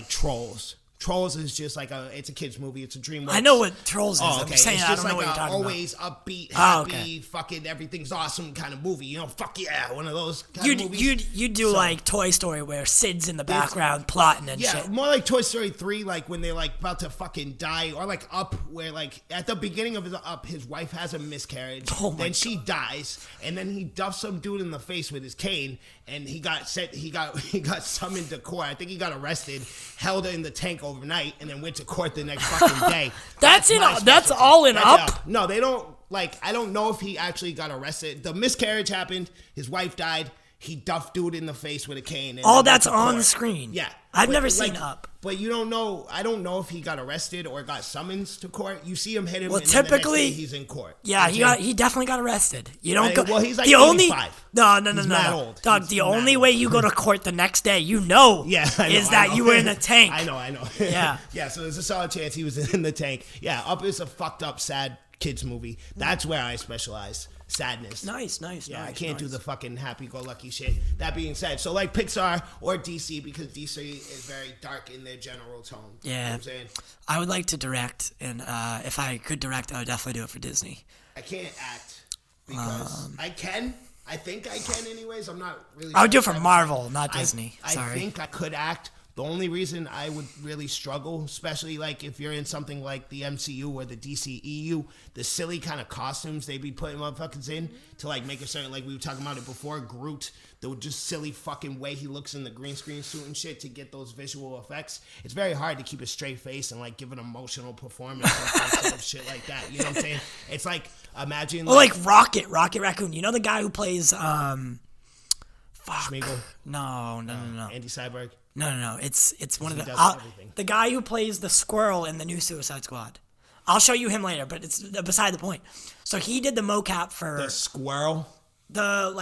[SPEAKER 2] Trolls. Trolls is just like it's a kid's movie. It's a DreamWorks.
[SPEAKER 1] I know what Trolls is.
[SPEAKER 2] Oh, okay.
[SPEAKER 1] I'm just saying
[SPEAKER 2] it's
[SPEAKER 1] I
[SPEAKER 2] just
[SPEAKER 1] don't know
[SPEAKER 2] like
[SPEAKER 1] what you're talking
[SPEAKER 2] always
[SPEAKER 1] about.
[SPEAKER 2] upbeat, happy,
[SPEAKER 1] okay.
[SPEAKER 2] fucking everything's awesome kind of movie. You know, fuck yeah, one of those kind of movies.
[SPEAKER 1] You do like Toy Story where Sid's in the background plotting and shit.
[SPEAKER 2] Yeah, more like Toy Story 3, like when they're like about to fucking die, or like Up, where like at the beginning of Up, his wife has a miscarriage, then she dies, and then he duffs some dude in the face with his cane, and he got summoned to court. I think he got arrested, held in the tank overnight, and then went to court the next fucking day.
[SPEAKER 1] That's all in Up?
[SPEAKER 2] No, they don't, like, I don't know if he actually got arrested. The miscarriage happened, his wife died, he duffed dude in the face with a cane. And
[SPEAKER 1] all that's on the screen.
[SPEAKER 2] Yeah.
[SPEAKER 1] I've never seen Up.
[SPEAKER 2] But you don't know, I don't know if he got arrested or got summons to court. You see him hit him,
[SPEAKER 1] well,
[SPEAKER 2] and typically,
[SPEAKER 1] then the next
[SPEAKER 2] day he's in court.
[SPEAKER 1] Yeah, he definitely got arrested. You don't go.
[SPEAKER 2] Well, he's like
[SPEAKER 1] the
[SPEAKER 2] 85.
[SPEAKER 1] No.
[SPEAKER 2] Old.
[SPEAKER 1] Dog, the only way you go to court the next day, is that you were in the tank.
[SPEAKER 2] I know.
[SPEAKER 1] Yeah.
[SPEAKER 2] Yeah, so there's a solid chance he was in the tank. Yeah, Up is a fucked up, sad kids movie. That's where I specialize. Sadness.
[SPEAKER 1] Nice.
[SPEAKER 2] Yeah, I can't do the fucking happy-go-lucky shit. That being said, so like Pixar or DC, because DC is very dark in their general tone.
[SPEAKER 1] Yeah.
[SPEAKER 2] You know what I'm saying?
[SPEAKER 1] I would like to direct, and if I could direct, I would definitely do it for Disney.
[SPEAKER 2] I can't act because I can. I think I can anyways. I'm not really
[SPEAKER 1] I would do it for Marvel, not Disney. Sorry.
[SPEAKER 2] I think I could act. The only reason I would really struggle, especially like if you're in something like the MCU or the DCEU, the silly kind of costumes they be putting motherfuckers in to like make a certain, like we were talking about it before, Groot, the just silly fucking way he looks in the green screen suit and shit to get those visual effects. It's very hard to keep a straight face and like give an emotional performance and sort of shit like that. You know what I'm saying? It's like, imagine
[SPEAKER 1] like Rocket Raccoon. You know the guy who plays
[SPEAKER 2] Schmeagol?
[SPEAKER 1] No.
[SPEAKER 2] Andy Cyborg?
[SPEAKER 1] No. It's one of the guy who plays the squirrel in the new Suicide Squad. I'll show you him later, but it's beside the point. So he did the mocap for
[SPEAKER 2] the squirrel.
[SPEAKER 1] The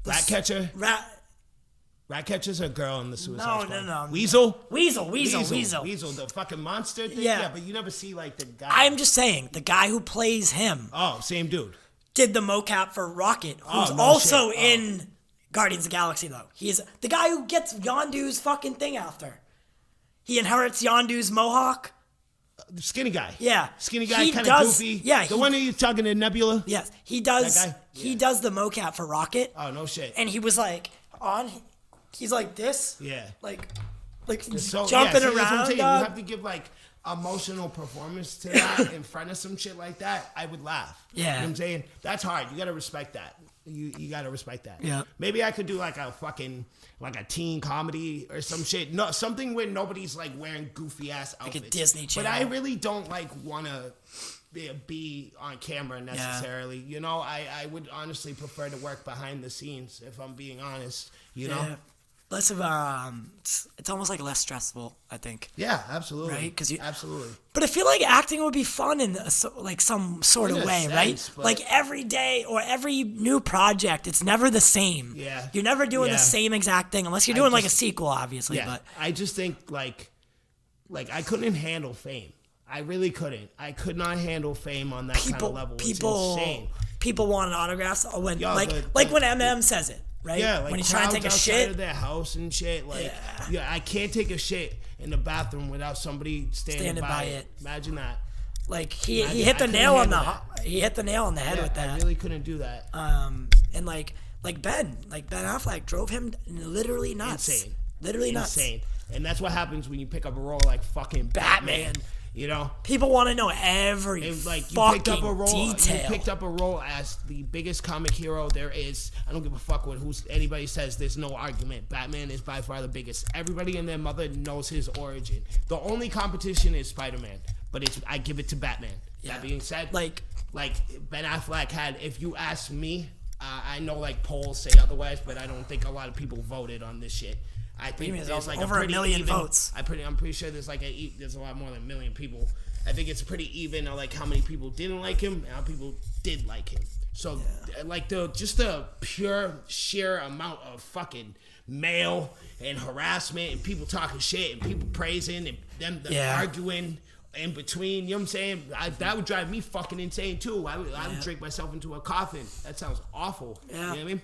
[SPEAKER 2] rat catcher. Rat catcher's a girl in the Suicide Squad. No. Weasel. The fucking monster thing. Yeah, but you never see like the guy.
[SPEAKER 1] I'm just saying the guy who plays him.
[SPEAKER 2] Oh, same dude.
[SPEAKER 1] Did the mocap for Rocket, who's also in Guardians of the Galaxy, though. He's the guy who gets Yondu's fucking thing after. He inherits Yondu's mohawk.
[SPEAKER 2] The skinny guy.
[SPEAKER 1] Yeah.
[SPEAKER 2] Skinny guy,
[SPEAKER 1] He
[SPEAKER 2] kind of
[SPEAKER 1] does-
[SPEAKER 2] goofy.
[SPEAKER 1] yeah,
[SPEAKER 2] The
[SPEAKER 1] he-
[SPEAKER 2] one that you're talking to Nebula?
[SPEAKER 1] Yes, he does.
[SPEAKER 2] That guy?
[SPEAKER 1] He
[SPEAKER 2] Yeah.
[SPEAKER 1] does the mocap for Rocket.
[SPEAKER 2] Oh, no shit.
[SPEAKER 1] And he was like he's like this.
[SPEAKER 2] Yeah.
[SPEAKER 1] Like
[SPEAKER 2] So,
[SPEAKER 1] jumping
[SPEAKER 2] see, that's what I'm
[SPEAKER 1] around.
[SPEAKER 2] saying.
[SPEAKER 1] Dog.
[SPEAKER 2] You have to give like emotional performance to that in front of some shit like that. I would laugh.
[SPEAKER 1] Yeah.
[SPEAKER 2] You know what I'm saying? That's hard. You gotta respect that. You gotta respect that.
[SPEAKER 1] Yeah.
[SPEAKER 2] Maybe I could do like a fucking like a teen comedy or some shit. No, something where nobody's like wearing goofy ass outfits.
[SPEAKER 1] Like a Disney
[SPEAKER 2] But I
[SPEAKER 1] Channel.
[SPEAKER 2] really don't like wanna be on camera necessarily. You know, I would honestly prefer to work behind the scenes if I'm being honest. You know?
[SPEAKER 1] Yeah. Less of it's almost like less stressful, I think.
[SPEAKER 2] Yeah, absolutely.
[SPEAKER 1] Right? 'Cause you-
[SPEAKER 2] absolutely.
[SPEAKER 1] But I feel like acting would be fun in like some sort
[SPEAKER 2] In
[SPEAKER 1] of
[SPEAKER 2] a
[SPEAKER 1] way,
[SPEAKER 2] sense,
[SPEAKER 1] right?
[SPEAKER 2] but-
[SPEAKER 1] Like every day or every new project, it's never the same.
[SPEAKER 2] Yeah.
[SPEAKER 1] You're never doing
[SPEAKER 2] Yeah.
[SPEAKER 1] the same exact thing unless you're
[SPEAKER 2] I
[SPEAKER 1] doing like a
[SPEAKER 2] just-
[SPEAKER 1] sequel, obviously.
[SPEAKER 2] Yeah,
[SPEAKER 1] But
[SPEAKER 2] I just think like I couldn't handle fame. I really couldn't. I could not handle fame on that kind of level. It's insane.
[SPEAKER 1] People want autographs when
[SPEAKER 2] Yo,
[SPEAKER 1] like
[SPEAKER 2] the-
[SPEAKER 1] when MM says it, right?
[SPEAKER 2] Yeah, like
[SPEAKER 1] when he's trying to take a
[SPEAKER 2] crowds outside
[SPEAKER 1] shit.
[SPEAKER 2] of their house and shit. Like, yeah, I can't take a shit in the bathroom without somebody standing by it. Imagine that.
[SPEAKER 1] Like he
[SPEAKER 2] Imagine-
[SPEAKER 1] hit the
[SPEAKER 2] I couldn't
[SPEAKER 1] nail on
[SPEAKER 2] handle
[SPEAKER 1] he hit the nail on the head
[SPEAKER 2] Yeah,
[SPEAKER 1] with that.
[SPEAKER 2] I really couldn't do that.
[SPEAKER 1] And like Ben Affleck drove him literally nuts.
[SPEAKER 2] Insane.
[SPEAKER 1] Literally nuts.
[SPEAKER 2] Insane. And that's what happens when you pick up a role like fucking Batman. You know?
[SPEAKER 1] People want to know every
[SPEAKER 2] It was like you
[SPEAKER 1] fucking
[SPEAKER 2] picked up a role.
[SPEAKER 1] detail.
[SPEAKER 2] You picked up a role as the biggest comic hero there is. I don't give a fuck what anybody says. There's no argument. Batman is by far the biggest. Everybody and their mother knows his origin. The only competition is Spider-Man, but I give it to Batman.
[SPEAKER 1] Yeah.
[SPEAKER 2] That being said,
[SPEAKER 1] Like
[SPEAKER 2] Ben Affleck had. If you ask me, I know like polls say otherwise, but I don't think a lot of people voted on this shit. I think
[SPEAKER 1] mean,
[SPEAKER 2] there's like
[SPEAKER 1] over
[SPEAKER 2] a
[SPEAKER 1] a
[SPEAKER 2] pretty
[SPEAKER 1] million
[SPEAKER 2] even,
[SPEAKER 1] votes.
[SPEAKER 2] I'm pretty sure there's like there's a lot more than a million people. I think it's pretty even on like how many people didn't like him and how people did like him. So like the pure sheer amount of fucking mail and harassment and people talking shit and people praising and them arguing in between, you know what I'm saying? That would drive me fucking insane too. I would drink myself into a coffin. That sounds awful.
[SPEAKER 1] Yeah.
[SPEAKER 2] You know what I mean?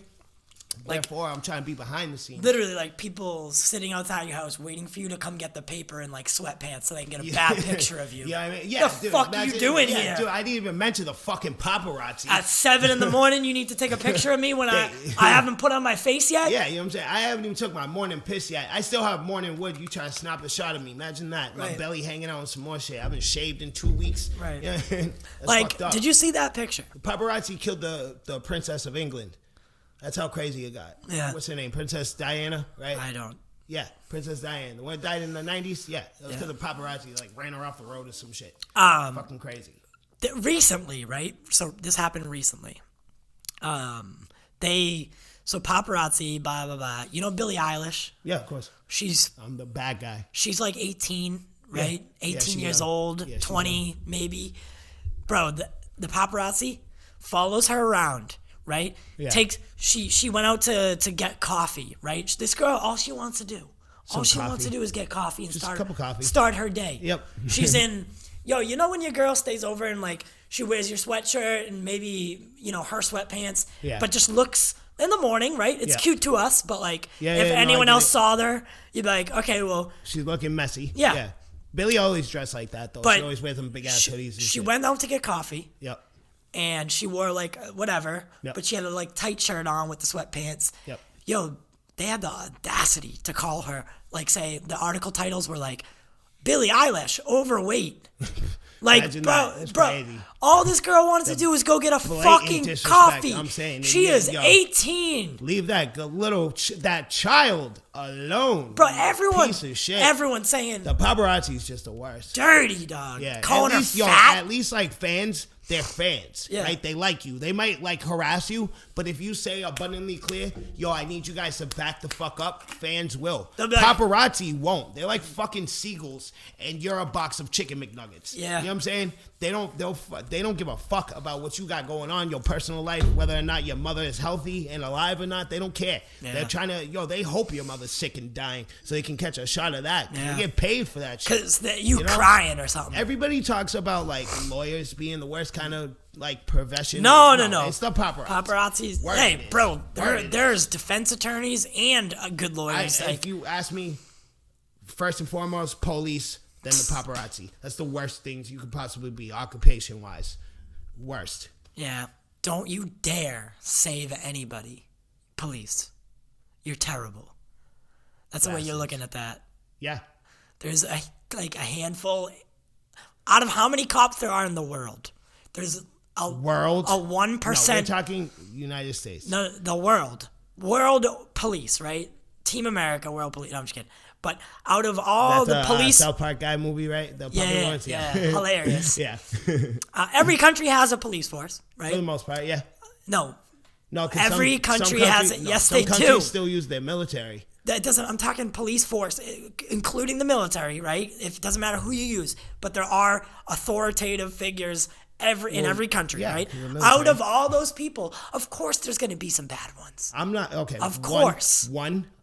[SPEAKER 2] Therefore, I'm trying to be behind the scenes.
[SPEAKER 1] literally like people sitting outside your house waiting for you to come get the paper in like sweatpants so they can get a bad picture of you.
[SPEAKER 2] Yeah, I mean, yeah.
[SPEAKER 1] The
[SPEAKER 2] dude,
[SPEAKER 1] fuck you doing
[SPEAKER 2] yeah,
[SPEAKER 1] here?
[SPEAKER 2] Dude, I didn't even mention the fucking paparazzi.
[SPEAKER 1] At 7 a.m, you need to take a picture of me when I haven't put on my face yet.
[SPEAKER 2] Yeah, you know what I'm saying? I haven't even took my morning piss yet. I still have morning wood. You trying to snap a shot of me. Imagine that. My
[SPEAKER 1] Right.
[SPEAKER 2] belly hanging out and some more shit. I haven't shaved in 2 weeks.
[SPEAKER 1] Right.
[SPEAKER 2] Yeah, that's
[SPEAKER 1] Like,
[SPEAKER 2] fucked up.
[SPEAKER 1] did you see that picture?
[SPEAKER 2] Paparazzi killed the Princess of England. That's how crazy it got.
[SPEAKER 1] Yeah.
[SPEAKER 2] What's her name? Princess Diana, right?
[SPEAKER 1] I don't.
[SPEAKER 2] Yeah, Princess Diana. The one that died in the 90s? Yeah. It was
[SPEAKER 1] Yeah.
[SPEAKER 2] because the paparazzi like ran her off the road or some shit.
[SPEAKER 1] Um,
[SPEAKER 2] Fucking crazy.
[SPEAKER 1] Recently, right? So this happened recently. So paparazzi, blah blah blah. You know Billie Eilish?
[SPEAKER 2] Yeah, of course.
[SPEAKER 1] She's
[SPEAKER 2] I'm the bad guy.
[SPEAKER 1] like 18, right?
[SPEAKER 2] Yeah. Yeah,
[SPEAKER 1] 18
[SPEAKER 2] she
[SPEAKER 1] years
[SPEAKER 2] young.
[SPEAKER 1] old,
[SPEAKER 2] Yeah, she
[SPEAKER 1] 20 maybe. Bro, the paparazzi follows her around, right?
[SPEAKER 2] Yeah.
[SPEAKER 1] She went out to get coffee, right? This girl, all she wants to do wants
[SPEAKER 2] coffee.
[SPEAKER 1] to do is get coffee and
[SPEAKER 2] Just a
[SPEAKER 1] start
[SPEAKER 2] cup of coffee.
[SPEAKER 1] start her day.
[SPEAKER 2] Yep.
[SPEAKER 1] She's in, you know when your girl stays over and like she wears your sweatshirt and maybe, her sweatpants,
[SPEAKER 2] Yeah.
[SPEAKER 1] but just looks in the morning, right? It's
[SPEAKER 2] Yeah.
[SPEAKER 1] cute to us, but like
[SPEAKER 2] Yeah,
[SPEAKER 1] if
[SPEAKER 2] yeah, no, I
[SPEAKER 1] anyone
[SPEAKER 2] get
[SPEAKER 1] else
[SPEAKER 2] it.
[SPEAKER 1] saw her, you'd be like, okay, well,
[SPEAKER 2] She's looking messy.
[SPEAKER 1] Yeah.
[SPEAKER 2] Billy always dressed like that though.
[SPEAKER 1] But
[SPEAKER 2] she always wears them big ass hoodies and
[SPEAKER 1] she
[SPEAKER 2] shit.
[SPEAKER 1] went out to get coffee.
[SPEAKER 2] Yep.
[SPEAKER 1] And she wore like whatever,
[SPEAKER 2] Yep.
[SPEAKER 1] but she had a like tight shirt on with the sweatpants.
[SPEAKER 2] Yep.
[SPEAKER 1] Yo, they had the audacity to call her, like, say the article titles were like, Billie Eilish overweight. Like,
[SPEAKER 2] Imagine
[SPEAKER 1] bro,
[SPEAKER 2] that. That's crazy.
[SPEAKER 1] all this girl wanted to do was go get a
[SPEAKER 2] blatant
[SPEAKER 1] fucking
[SPEAKER 2] disrespect,
[SPEAKER 1] coffee.
[SPEAKER 2] I'm saying.
[SPEAKER 1] She is
[SPEAKER 2] Yo.
[SPEAKER 1] 18.
[SPEAKER 2] Leave that that child alone.
[SPEAKER 1] Bro,
[SPEAKER 2] you
[SPEAKER 1] everyone,
[SPEAKER 2] piece of shit.
[SPEAKER 1] everyone's saying
[SPEAKER 2] The paparazzi's just the worst.
[SPEAKER 1] dirty, dog.
[SPEAKER 2] Yeah.
[SPEAKER 1] Calling
[SPEAKER 2] at least,
[SPEAKER 1] her
[SPEAKER 2] yo,
[SPEAKER 1] fat.
[SPEAKER 2] at least like fans, they're fans,
[SPEAKER 1] Yeah.
[SPEAKER 2] right? They like you. They might like harass you, but if you say abundantly clear, yo, I need you guys to back the fuck up, fans will.
[SPEAKER 1] They'll be like-
[SPEAKER 2] Paparazzi won't. They're like fucking seagulls, and you're a box of chicken McNuggets.
[SPEAKER 1] Yeah.
[SPEAKER 2] You know what I'm saying? They don't give a fuck about what you got going on, your personal life, whether or not your mother is healthy and alive or not. They don't care.
[SPEAKER 1] Yeah.
[SPEAKER 2] They're trying to, they hope your mother's sick and dying so they can catch a shot of that.
[SPEAKER 1] Yeah.
[SPEAKER 2] They get paid for that shit.
[SPEAKER 1] Because you
[SPEAKER 2] know?
[SPEAKER 1] crying or something.
[SPEAKER 2] Everybody talks about like lawyers being the worst kind of like profession.
[SPEAKER 1] No.
[SPEAKER 2] It's the paparazzi.
[SPEAKER 1] Paparazzi's.
[SPEAKER 2] Word
[SPEAKER 1] Hey,
[SPEAKER 2] it is.
[SPEAKER 1] bro,
[SPEAKER 2] Word it
[SPEAKER 1] there's defense attorneys and good lawyers.
[SPEAKER 2] If you ask me, first and foremost, police, than the paparazzi. That's the worst things you could possibly be, occupation-wise. Worst.
[SPEAKER 1] Yeah. Don't you dare save anybody. Police. You're terrible. That's the way you're looking at that.
[SPEAKER 2] Yeah.
[SPEAKER 1] There's a handful. Out of how many cops there are in the world? There's a 1%.
[SPEAKER 2] No, we're talking United States.
[SPEAKER 1] No, the world. World police, right? Team America, world police. No, I'm just kidding. But out of all the police...
[SPEAKER 2] South Park guy movie, right? The ones?
[SPEAKER 1] Yeah. Hilarious.
[SPEAKER 2] Yeah.
[SPEAKER 1] Every country has a police force, right?
[SPEAKER 2] For the most part, yeah.
[SPEAKER 1] No.
[SPEAKER 2] No,
[SPEAKER 1] every country has it. Yes, they do.
[SPEAKER 2] Some countries still use their military.
[SPEAKER 1] That doesn't. I'm talking police force, including the military, right? It doesn't matter who you use, but there are authoritative figures in every country, right? Out of all those people, of course, there's going to be some bad ones.
[SPEAKER 2] I'm not okay.
[SPEAKER 1] Of course.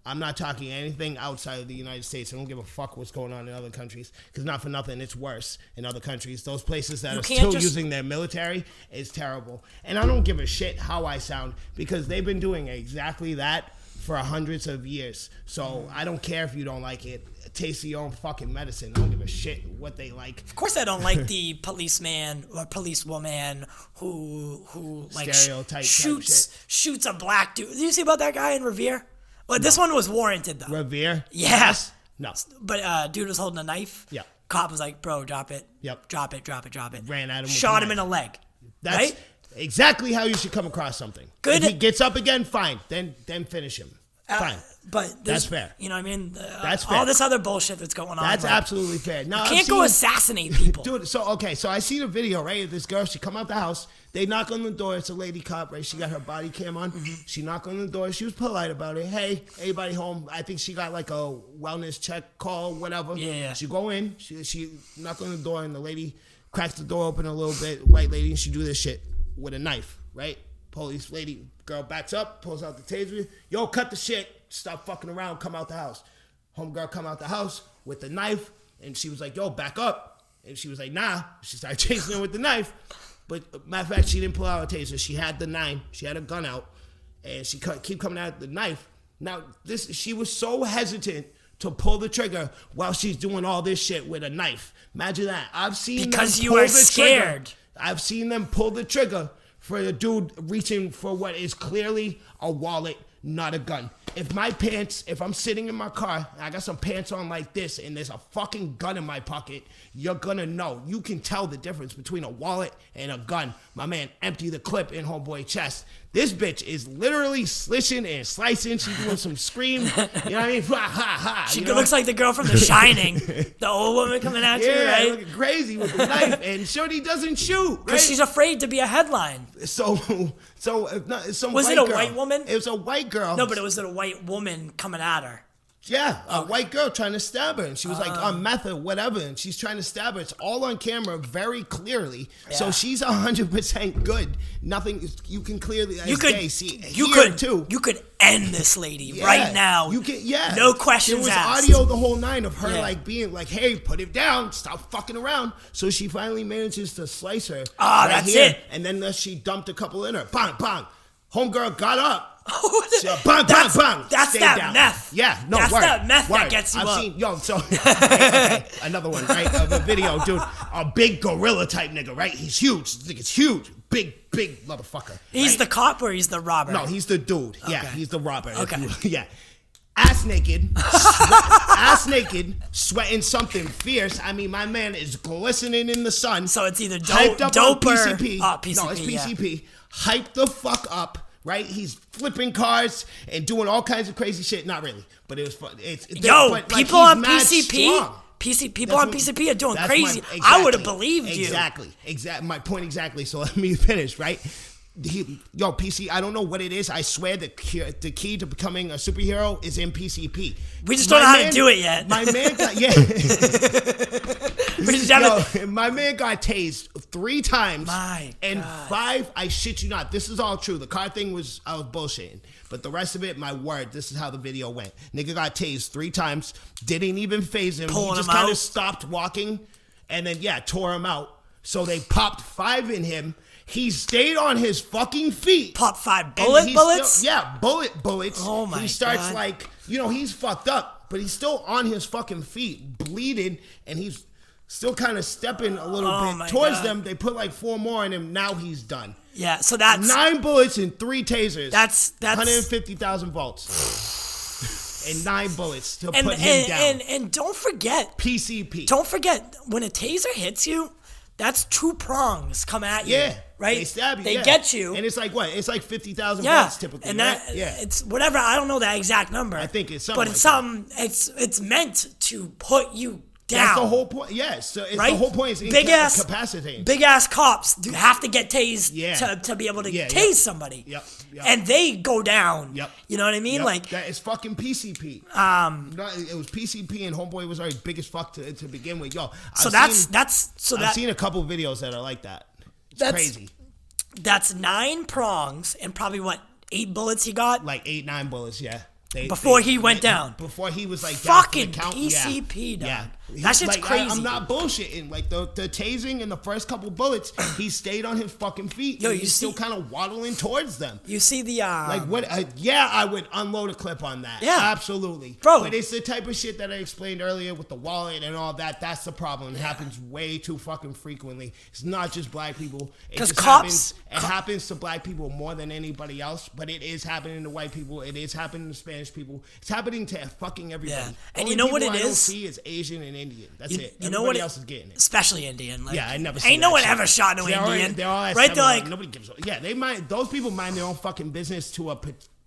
[SPEAKER 2] I'm not talking anything outside of the United States. I don't give a fuck what's going on in other countries, because not for nothing, it's worse in other countries. Those places that are still using their military is terrible, and I don't give a shit how I sound, because they've been doing exactly that for hundreds of years. So I don't care if you don't like it. Taste your own fucking medicine. I don't give a shit what they like.
[SPEAKER 1] Of course I don't like the policeman or policewoman who like shoots a black dude. Did you see about that guy in Revere? Well, this one was warranted though.
[SPEAKER 2] Revere?
[SPEAKER 1] Yes.
[SPEAKER 2] No.
[SPEAKER 1] But dude was holding a knife.
[SPEAKER 2] Yeah.
[SPEAKER 1] Cop was like, bro, drop it.
[SPEAKER 2] Yep.
[SPEAKER 1] Drop it.
[SPEAKER 2] Ran at him.
[SPEAKER 1] Shot him in the leg.
[SPEAKER 2] That's
[SPEAKER 1] right?
[SPEAKER 2] exactly how you should come across something.
[SPEAKER 1] Good.
[SPEAKER 2] If he gets up again, fine. Then finish him. Fine.
[SPEAKER 1] But
[SPEAKER 2] that's fair.
[SPEAKER 1] You know what I mean?
[SPEAKER 2] That's fair.
[SPEAKER 1] All this other bullshit that's going on.
[SPEAKER 2] That's absolutely fair. No,
[SPEAKER 1] you can't go assassinate people.
[SPEAKER 2] Dude, so I see the video, right? This girl, she come out the house. They knock on the door. It's a lady cop, right? She got her body cam on. Mm-hmm. She knocked on the door. She was polite about it. Hey, anybody home? I think she got like a wellness check call, whatever.
[SPEAKER 1] Yeah.
[SPEAKER 2] She go in. She knock on the door, and the lady cracks the door open a little bit. White lady, and she do this shit with a knife, right? Police lady, girl backs up, pulls out the taser. Yo, cut the shit. Stop fucking around. Come out the house. Homegirl come out the house with the knife, and she was like, yo, back up. And she was like, nah. She started chasing him with the knife. But matter of fact, she didn't pull out a taser. She had the 9. She had a gun out, and she keep coming out the knife. Now, she was so hesitant to pull the trigger while she's doing all this shit with a knife. Imagine that. I've seen
[SPEAKER 1] because
[SPEAKER 2] them
[SPEAKER 1] you
[SPEAKER 2] pull
[SPEAKER 1] are
[SPEAKER 2] the
[SPEAKER 1] scared.
[SPEAKER 2] Trigger. I've seen them pull the trigger for a dude reaching for what is clearly a wallet, not a gun. If I'm sitting in my car, and I got some pants on like this, and there's a fucking gun in my pocket, you're gonna know. You can tell the difference between a wallet and a gun. My man, empty the clip in homeboy chest. This bitch is literally slishing and slicing. She's doing some scream. You know what I mean? Ha, ha, ha.
[SPEAKER 1] She looks like the girl from The Shining. The old woman coming at you, right?
[SPEAKER 2] Looking crazy with the knife. And Shorty doesn't shoot, right?
[SPEAKER 1] Because she's afraid to be a headline.
[SPEAKER 2] So if not, some
[SPEAKER 1] was
[SPEAKER 2] white
[SPEAKER 1] it a
[SPEAKER 2] girl.
[SPEAKER 1] white woman?
[SPEAKER 2] It was a white girl.
[SPEAKER 1] No, but it was a white woman coming at her.
[SPEAKER 2] Yeah, a white girl trying to stab her, and she was like on meth or whatever, and she's trying to stab her. It's all on camera very clearly, so she's 100% good. Nothing you can clearly
[SPEAKER 1] you could end this lady right now.
[SPEAKER 2] You can,
[SPEAKER 1] no questions asked.
[SPEAKER 2] There was audio the whole 9 of her like being like, "Hey, put it down, stop fucking around." So she finally manages to slice her.
[SPEAKER 1] That's it.
[SPEAKER 2] And then she dumped a couple in her. Bang, bang. Homegirl got up.
[SPEAKER 1] Bang,
[SPEAKER 2] bang, bang.
[SPEAKER 1] That's that down. Meth.
[SPEAKER 2] Yeah, no,
[SPEAKER 1] that's that meth that gets you
[SPEAKER 2] I've
[SPEAKER 1] up.
[SPEAKER 2] Okay, another one, right? Of a video, dude. A big gorilla type nigga, right? He's huge. This nigga's huge. Big motherfucker.
[SPEAKER 1] He's the cop or he's the robber?
[SPEAKER 2] No, he's the dude.
[SPEAKER 1] Okay.
[SPEAKER 2] Yeah, he's the robber.
[SPEAKER 1] Okay.
[SPEAKER 2] Yeah. Ass naked, sweating something fierce. I mean, my man is glistening in the sun.
[SPEAKER 1] So it's either
[SPEAKER 2] dope or
[SPEAKER 1] PCP.
[SPEAKER 2] PCP. No, it's PCP. Yeah. Hyped the fuck up. Right, he's flipping cars and doing all kinds of crazy shit. Not really, but it was fun.
[SPEAKER 1] People on PCP, people on PCP are doing crazy. Exactly, I would have believed you.
[SPEAKER 2] Exactly. My point exactly. So let me finish. Right, PC. I don't know what it is. I swear the key to becoming a superhero is in PCP.
[SPEAKER 1] We just don't know how to do it yet.
[SPEAKER 2] My man got my man got tased 3 times. And 5, I shit you not, this is all true. The car thing I was bullshitting. But the rest of it, my word, this is how the video went. Nigga got tased 3 times, didn't even phase him. He just kind of stopped walking and then, tore him out. So they popped 5 in him. He stayed on his fucking feet.
[SPEAKER 1] Pop 5 bullets?
[SPEAKER 2] Bullets.
[SPEAKER 1] Oh my God.
[SPEAKER 2] He starts he's fucked up, but he's still on his fucking feet, bleeding, and he's still kind of stepping a little bit towards them. They put like 4 more in him. Now he's done.
[SPEAKER 1] Yeah, so that's
[SPEAKER 2] 9 bullets and 3 tasers.
[SPEAKER 1] That's
[SPEAKER 2] 150,000 volts. And 9 bullets to put him down.
[SPEAKER 1] And don't forget
[SPEAKER 2] PCP.
[SPEAKER 1] Don't forget when a taser hits you, that's 2 prongs come at you.
[SPEAKER 2] Yeah.
[SPEAKER 1] Right?
[SPEAKER 2] They stab you.
[SPEAKER 1] They get you.
[SPEAKER 2] And it's like what? It's like 50,000 volts typically.
[SPEAKER 1] And that,
[SPEAKER 2] right? Yeah.
[SPEAKER 1] it's whatever. I don't know that exact number.
[SPEAKER 2] I think it's something.
[SPEAKER 1] But it's
[SPEAKER 2] like
[SPEAKER 1] something. It's meant to put you down.
[SPEAKER 2] That's the whole point. Yes. So it's the whole point is incapacitating.
[SPEAKER 1] Big ass cops do have to get tased to be able to tase somebody.
[SPEAKER 2] Yep.
[SPEAKER 1] And they go down.
[SPEAKER 2] Yep.
[SPEAKER 1] You know what I mean?
[SPEAKER 2] Yep.
[SPEAKER 1] Like
[SPEAKER 2] that is fucking PCP. It was PCP and Homeboy was already big as fuck to begin with. Yo. I've seen a couple videos that are like that. It's crazy.
[SPEAKER 1] That's 9 prongs and probably 8 bullets he got?
[SPEAKER 2] Like 8, 9 bullets, yeah.
[SPEAKER 1] Before he went down.
[SPEAKER 2] Before he was like
[SPEAKER 1] fucking
[SPEAKER 2] down for the count.
[SPEAKER 1] PCP, dog.
[SPEAKER 2] Yeah.
[SPEAKER 1] That shit's crazy.
[SPEAKER 2] I'm not bullshitting. Like the tasing and the first couple bullets, he stayed on his fucking feet.
[SPEAKER 1] Yo,
[SPEAKER 2] he's still kind of waddling towards them.
[SPEAKER 1] You see the
[SPEAKER 2] like what? I would unload a clip on that.
[SPEAKER 1] Yeah,
[SPEAKER 2] absolutely,
[SPEAKER 1] bro.
[SPEAKER 2] But it's the type of shit that I explained earlier with the wallet and all that. That's the problem. It happens way too fucking frequently. It's not just black people.
[SPEAKER 1] Because cops,
[SPEAKER 2] it happens to black people more than anybody else. But it is happening to white people. It is happening to Spanish people. It's happening to fucking everybody.
[SPEAKER 1] Yeah. And you know what it is?
[SPEAKER 2] I don't see is Asian and Indian. That's it.
[SPEAKER 1] You know what
[SPEAKER 2] else is getting it.
[SPEAKER 1] Especially Indian. Like,
[SPEAKER 2] yeah, I never.
[SPEAKER 1] Ain't no one ever shot no Indian.
[SPEAKER 2] They're all
[SPEAKER 1] right? They're like
[SPEAKER 2] nobody gives. Yeah, they mind. Those people mind their own fucking business to a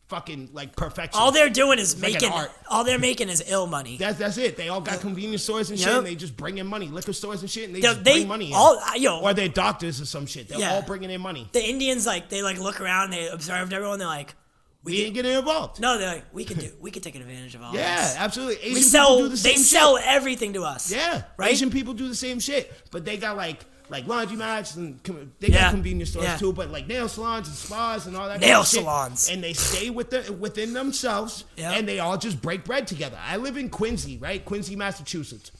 [SPEAKER 2] fucking like perfection.
[SPEAKER 1] All they're doing is
[SPEAKER 2] making art.
[SPEAKER 1] All they're making is ill money.
[SPEAKER 2] That's it. They all got convenience stores and shit. And they just bring in money, liquor stores and shit. And they bring money in. Or they're doctors or some shit. They're all bringing in money.
[SPEAKER 1] The Indians they look around. They observed everyone. They're like,
[SPEAKER 2] we ain't getting involved.
[SPEAKER 1] No, they're like, we could take advantage of all this.
[SPEAKER 2] Yeah, absolutely. Asian people do the same shit.
[SPEAKER 1] They sell everything to us.
[SPEAKER 2] Yeah,
[SPEAKER 1] right.
[SPEAKER 2] Asian people do the same shit, but they got like laundromats and they got convenience stores too, but like nail salons and spas and all that.
[SPEAKER 1] Nail salons,
[SPEAKER 2] and they stay within themselves, and they all just break bread together. I live in Quincy, right? Quincy, Massachusetts.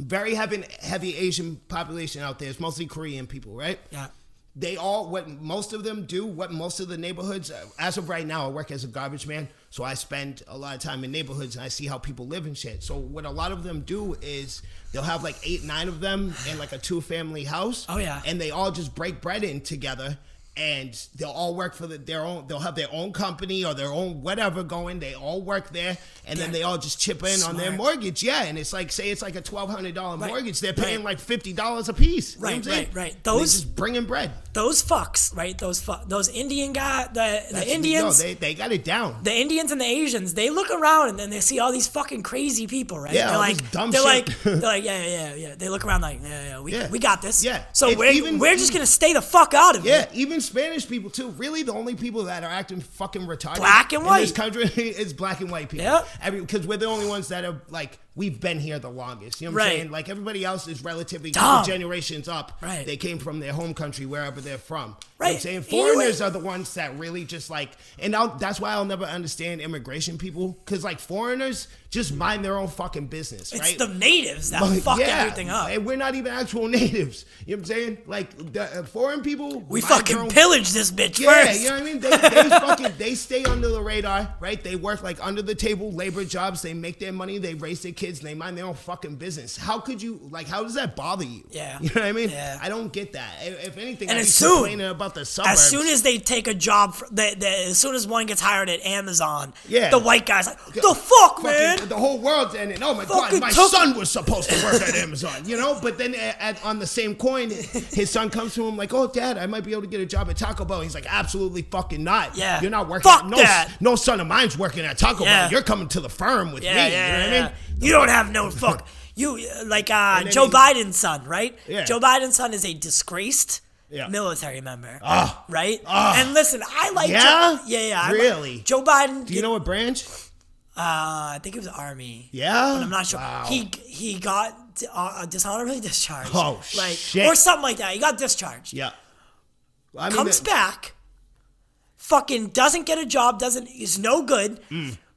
[SPEAKER 2] Very heavy Asian population out there. It's mostly Korean people, right?
[SPEAKER 1] Yeah.
[SPEAKER 2] They all, what most of them do, what most of the neighborhoods, as of right now, I work as a garbage man, so I spend a lot of time in neighborhoods and I see how people live and shit. So what a lot of them do is they'll have like 8, 9 of them in like a 2-family house.
[SPEAKER 1] Oh yeah.
[SPEAKER 2] And they all just break bread in together. And they'll all work for their own. They'll have their own company or their own whatever going. They all work there, and then they all just chip in on their mortgage. Yeah, and it's like, say it's like a $1,200 mortgage. They're paying like $50 a piece.
[SPEAKER 1] Right.
[SPEAKER 2] Those just bringing bread.
[SPEAKER 1] Those fucks, right? Those Indian guys, the Indians.
[SPEAKER 2] No, they got it down.
[SPEAKER 1] The Indians and the Asians, they look around and then they see all these fucking crazy people, right?
[SPEAKER 2] Yeah,
[SPEAKER 1] they're
[SPEAKER 2] all
[SPEAKER 1] like,
[SPEAKER 2] this dumb
[SPEAKER 1] they're
[SPEAKER 2] shit.
[SPEAKER 1] like, yeah. They look around like, we got this.
[SPEAKER 2] Yeah.
[SPEAKER 1] So we're just gonna stay the fuck out of it.
[SPEAKER 2] Yeah, even Spanish people too. Really, the only people that are acting fucking retarded
[SPEAKER 1] black and white
[SPEAKER 2] in this country is black and white people.
[SPEAKER 1] Yeah,
[SPEAKER 2] because we're the only ones that are like, we've been here the longest. You know what I'm saying? Like everybody else is relatively 2 generations up.
[SPEAKER 1] Right.
[SPEAKER 2] They came from their home country, wherever they're from.
[SPEAKER 1] Right.
[SPEAKER 2] You know what I'm saying? Foreigners are the ones that really just like, and that's why I'll never understand immigration people, because like foreigners just mind their own fucking business, right?
[SPEAKER 1] It's the natives that fuck everything up.
[SPEAKER 2] And we're not even actual natives. You know what I'm saying? Like the foreign people,
[SPEAKER 1] we fucking pillage this bitch first.
[SPEAKER 2] Yeah, you know what I mean? They stay under the radar, right? They work like under the table labor jobs. They make their money. They raise their kids. And they mind their own fucking business. How could you, like, how does that bother you?
[SPEAKER 1] Yeah.
[SPEAKER 2] You know what I mean?
[SPEAKER 1] Yeah.
[SPEAKER 2] I don't get that. If anything,
[SPEAKER 1] and
[SPEAKER 2] I'd be complaining about the suburbs.
[SPEAKER 1] As soon as they take a job, as soon as one gets hired at Amazon,
[SPEAKER 2] the
[SPEAKER 1] white guy's like, the fuck, man?
[SPEAKER 2] The whole world's ending. Oh my God, my son was supposed to work at Amazon, you know? But then on the same coin, his son comes to him like, oh, Dad, I might be able to get a job at Taco Bell. He's like, absolutely fucking not.
[SPEAKER 1] Yeah.
[SPEAKER 2] You're not working.
[SPEAKER 1] Fuck that.
[SPEAKER 2] No son of mine's working at Taco Bell. You're coming to the firm with me. You know what I mean?
[SPEAKER 1] You don't have no fuck. You, like Joe Biden's son, right?
[SPEAKER 2] Yeah.
[SPEAKER 1] Joe Biden's son is a disgraced military member, right?
[SPEAKER 2] Oh.
[SPEAKER 1] And listen, I like
[SPEAKER 2] Joe.
[SPEAKER 1] Yeah.
[SPEAKER 2] Really?
[SPEAKER 1] Joe Biden.
[SPEAKER 2] Do you know what branch?
[SPEAKER 1] I think it was Army.
[SPEAKER 2] Yeah?
[SPEAKER 1] But I'm not sure.
[SPEAKER 2] Wow.
[SPEAKER 1] He got dishonorably discharged.
[SPEAKER 2] Oh,
[SPEAKER 1] like,
[SPEAKER 2] shit.
[SPEAKER 1] Or something like that. He got discharged.
[SPEAKER 2] Yeah. Well, I mean,
[SPEAKER 1] comes back, fucking doesn't get a job, is no good.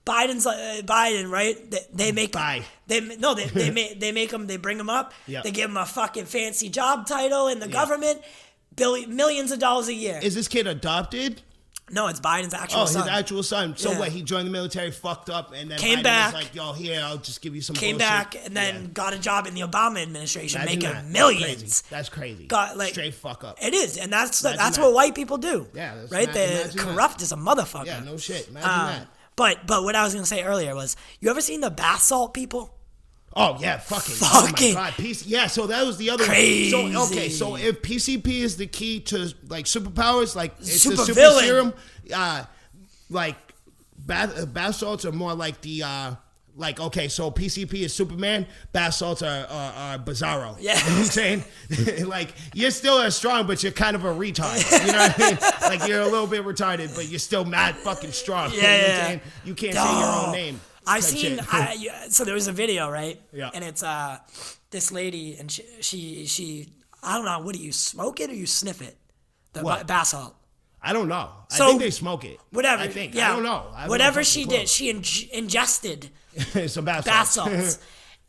[SPEAKER 1] Biden's Biden, right? They make
[SPEAKER 2] Bye.
[SPEAKER 1] They make him. They bring him up.
[SPEAKER 2] Yep.
[SPEAKER 1] They give him a fucking fancy job title in the government, millions of dollars a year.
[SPEAKER 2] Is this kid adopted?
[SPEAKER 1] No, it's Biden's actual son.
[SPEAKER 2] His actual son. So
[SPEAKER 1] Yeah.
[SPEAKER 2] what? He joined the military, fucked up, and then
[SPEAKER 1] Came
[SPEAKER 2] Biden
[SPEAKER 1] back.
[SPEAKER 2] was like, "Yo, here, I'll just give you some."
[SPEAKER 1] Came
[SPEAKER 2] bullshit.
[SPEAKER 1] back and then got a job in the Obama administration,
[SPEAKER 2] Imagine
[SPEAKER 1] making
[SPEAKER 2] that.
[SPEAKER 1] millions.
[SPEAKER 2] That's crazy.
[SPEAKER 1] Got, like,
[SPEAKER 2] straight fuck up.
[SPEAKER 1] It is, and that's
[SPEAKER 2] Imagine
[SPEAKER 1] what
[SPEAKER 2] that.
[SPEAKER 1] white people do.
[SPEAKER 2] Yeah, that's
[SPEAKER 1] right. They're
[SPEAKER 2] imagine that.
[SPEAKER 1] corrupt as a motherfucker.
[SPEAKER 2] Yeah, no shit. Imagine that.
[SPEAKER 1] But what I was gonna say earlier was, you ever seen the bath salt people?
[SPEAKER 2] Oh yeah, fucking.
[SPEAKER 1] Fucking
[SPEAKER 2] Oh my god, yeah. So that was the other
[SPEAKER 1] crazy.
[SPEAKER 2] One. So okay, so if PCP is the key to like superpowers, like it's
[SPEAKER 1] Super
[SPEAKER 2] the super
[SPEAKER 1] villain.
[SPEAKER 2] serum, like bath salts are more like the like okay, so PCP is Superman, bath salts are Bizarro.
[SPEAKER 1] Yeah.
[SPEAKER 2] You know what I'm saying? Like you're still as strong, but you're kind of a retard. You know what I mean? Like you're a little bit retarded, but you're still mad fucking strong.
[SPEAKER 1] Yeah,
[SPEAKER 2] You know what I'm
[SPEAKER 1] yeah.
[SPEAKER 2] saying? You can't say your own name.
[SPEAKER 1] I
[SPEAKER 2] type
[SPEAKER 1] seen.
[SPEAKER 2] shit.
[SPEAKER 1] So there was a video, right?
[SPEAKER 2] Yeah.
[SPEAKER 1] And it's this lady, and she I don't know. What do you smoke it or you sniff it? The
[SPEAKER 2] What?
[SPEAKER 1] bath salt.
[SPEAKER 2] I don't know.
[SPEAKER 1] So-
[SPEAKER 2] I think they smoke it.
[SPEAKER 1] Whatever.
[SPEAKER 2] I think.
[SPEAKER 1] Yeah.
[SPEAKER 2] I don't know. I have
[SPEAKER 1] Whatever
[SPEAKER 2] no
[SPEAKER 1] she
[SPEAKER 2] fucking
[SPEAKER 1] did, she ingested
[SPEAKER 2] clue. Some bath
[SPEAKER 1] bath
[SPEAKER 2] salts.
[SPEAKER 1] salts.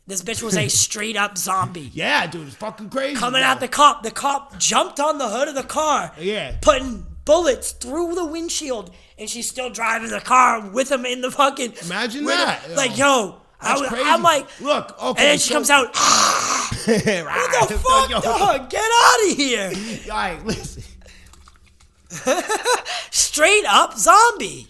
[SPEAKER 1] This bitch was a straight up zombie.
[SPEAKER 2] Yeah, dude, it's fucking crazy.
[SPEAKER 1] Coming
[SPEAKER 2] bro.
[SPEAKER 1] at the cop. The cop jumped on the hood of the car.
[SPEAKER 2] Yeah.
[SPEAKER 1] Putting bullets through the windshield, and she's still driving the car with him in the fucking.
[SPEAKER 2] Imagine
[SPEAKER 1] with
[SPEAKER 2] that.
[SPEAKER 1] him. Like, yo.
[SPEAKER 2] That's crazy.
[SPEAKER 1] I'm like,
[SPEAKER 2] look, okay.
[SPEAKER 1] and then she comes out.
[SPEAKER 2] What
[SPEAKER 1] What the fuck, dog? Get out of here.
[SPEAKER 2] All right, listen.
[SPEAKER 1] Straight up zombie.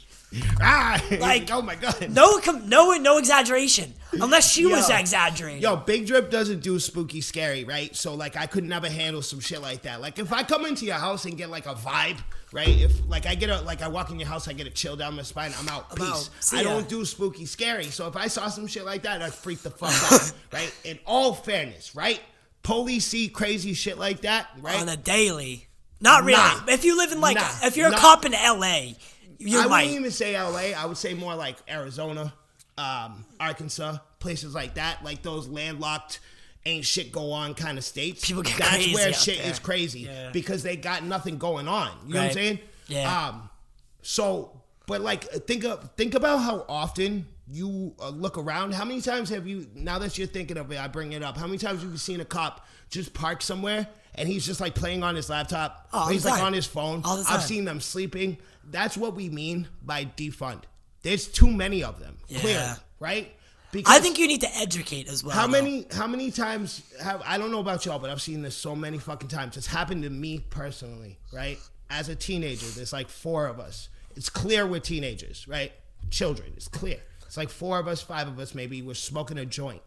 [SPEAKER 2] Like, oh my god.
[SPEAKER 1] No exaggeration. Unless she was
[SPEAKER 2] Yo.
[SPEAKER 1] exaggerating.
[SPEAKER 2] Yo, Big Drip doesn't do spooky scary, right? So like I could never handle some shit like that. Like if I come into your house and get like a vibe, right? If like I walk in your house, I get a chill down my spine, I'm out.
[SPEAKER 1] I'm out.
[SPEAKER 2] Peace.
[SPEAKER 1] See
[SPEAKER 2] I
[SPEAKER 1] ya.
[SPEAKER 2] don't do spooky scary. So if I saw some shit like that, I'd freak the fuck out, right? In all fairness, right? Police see crazy shit like that, right?
[SPEAKER 1] On a daily. Not really.
[SPEAKER 2] Nah.
[SPEAKER 1] If you live in like,
[SPEAKER 2] Nah.
[SPEAKER 1] if you're a
[SPEAKER 2] Nah.
[SPEAKER 1] cop in LA, you
[SPEAKER 2] I
[SPEAKER 1] might.
[SPEAKER 2] wouldn't even say LA. I would say more like Arizona, Arkansas, places like that. Like those landlocked, ain't shit go on kind of states.
[SPEAKER 1] People get
[SPEAKER 2] That's
[SPEAKER 1] crazy
[SPEAKER 2] where
[SPEAKER 1] out
[SPEAKER 2] shit
[SPEAKER 1] there.
[SPEAKER 2] is crazy
[SPEAKER 1] Yeah.
[SPEAKER 2] because they got nothing going on. You know what I'm
[SPEAKER 1] Right.
[SPEAKER 2] saying?
[SPEAKER 1] Yeah.
[SPEAKER 2] So, but like, think about how often you look around. How many times have you? Now that you're thinking of it, I bring it up. How many times have you seen a cop just park somewhere and he's just like playing on his laptop?
[SPEAKER 1] All
[SPEAKER 2] Or he's
[SPEAKER 1] the
[SPEAKER 2] like
[SPEAKER 1] time.
[SPEAKER 2] on his phone.
[SPEAKER 1] All the time.
[SPEAKER 2] I've seen them sleeping. That's what we mean by defund. There's too many of them.
[SPEAKER 1] Yeah.
[SPEAKER 2] Clearly, right? Because
[SPEAKER 1] I think you need to educate as well.
[SPEAKER 2] how
[SPEAKER 1] though.
[SPEAKER 2] many times have I don't know about y'all, but I've seen this so many fucking times. It's happened to me personally, right? As a teenager, there's like 4 of us. It's clear we're teenagers, right? Children, it's clear. It's like 4 of us, 5 of us maybe. We're smoking a joint.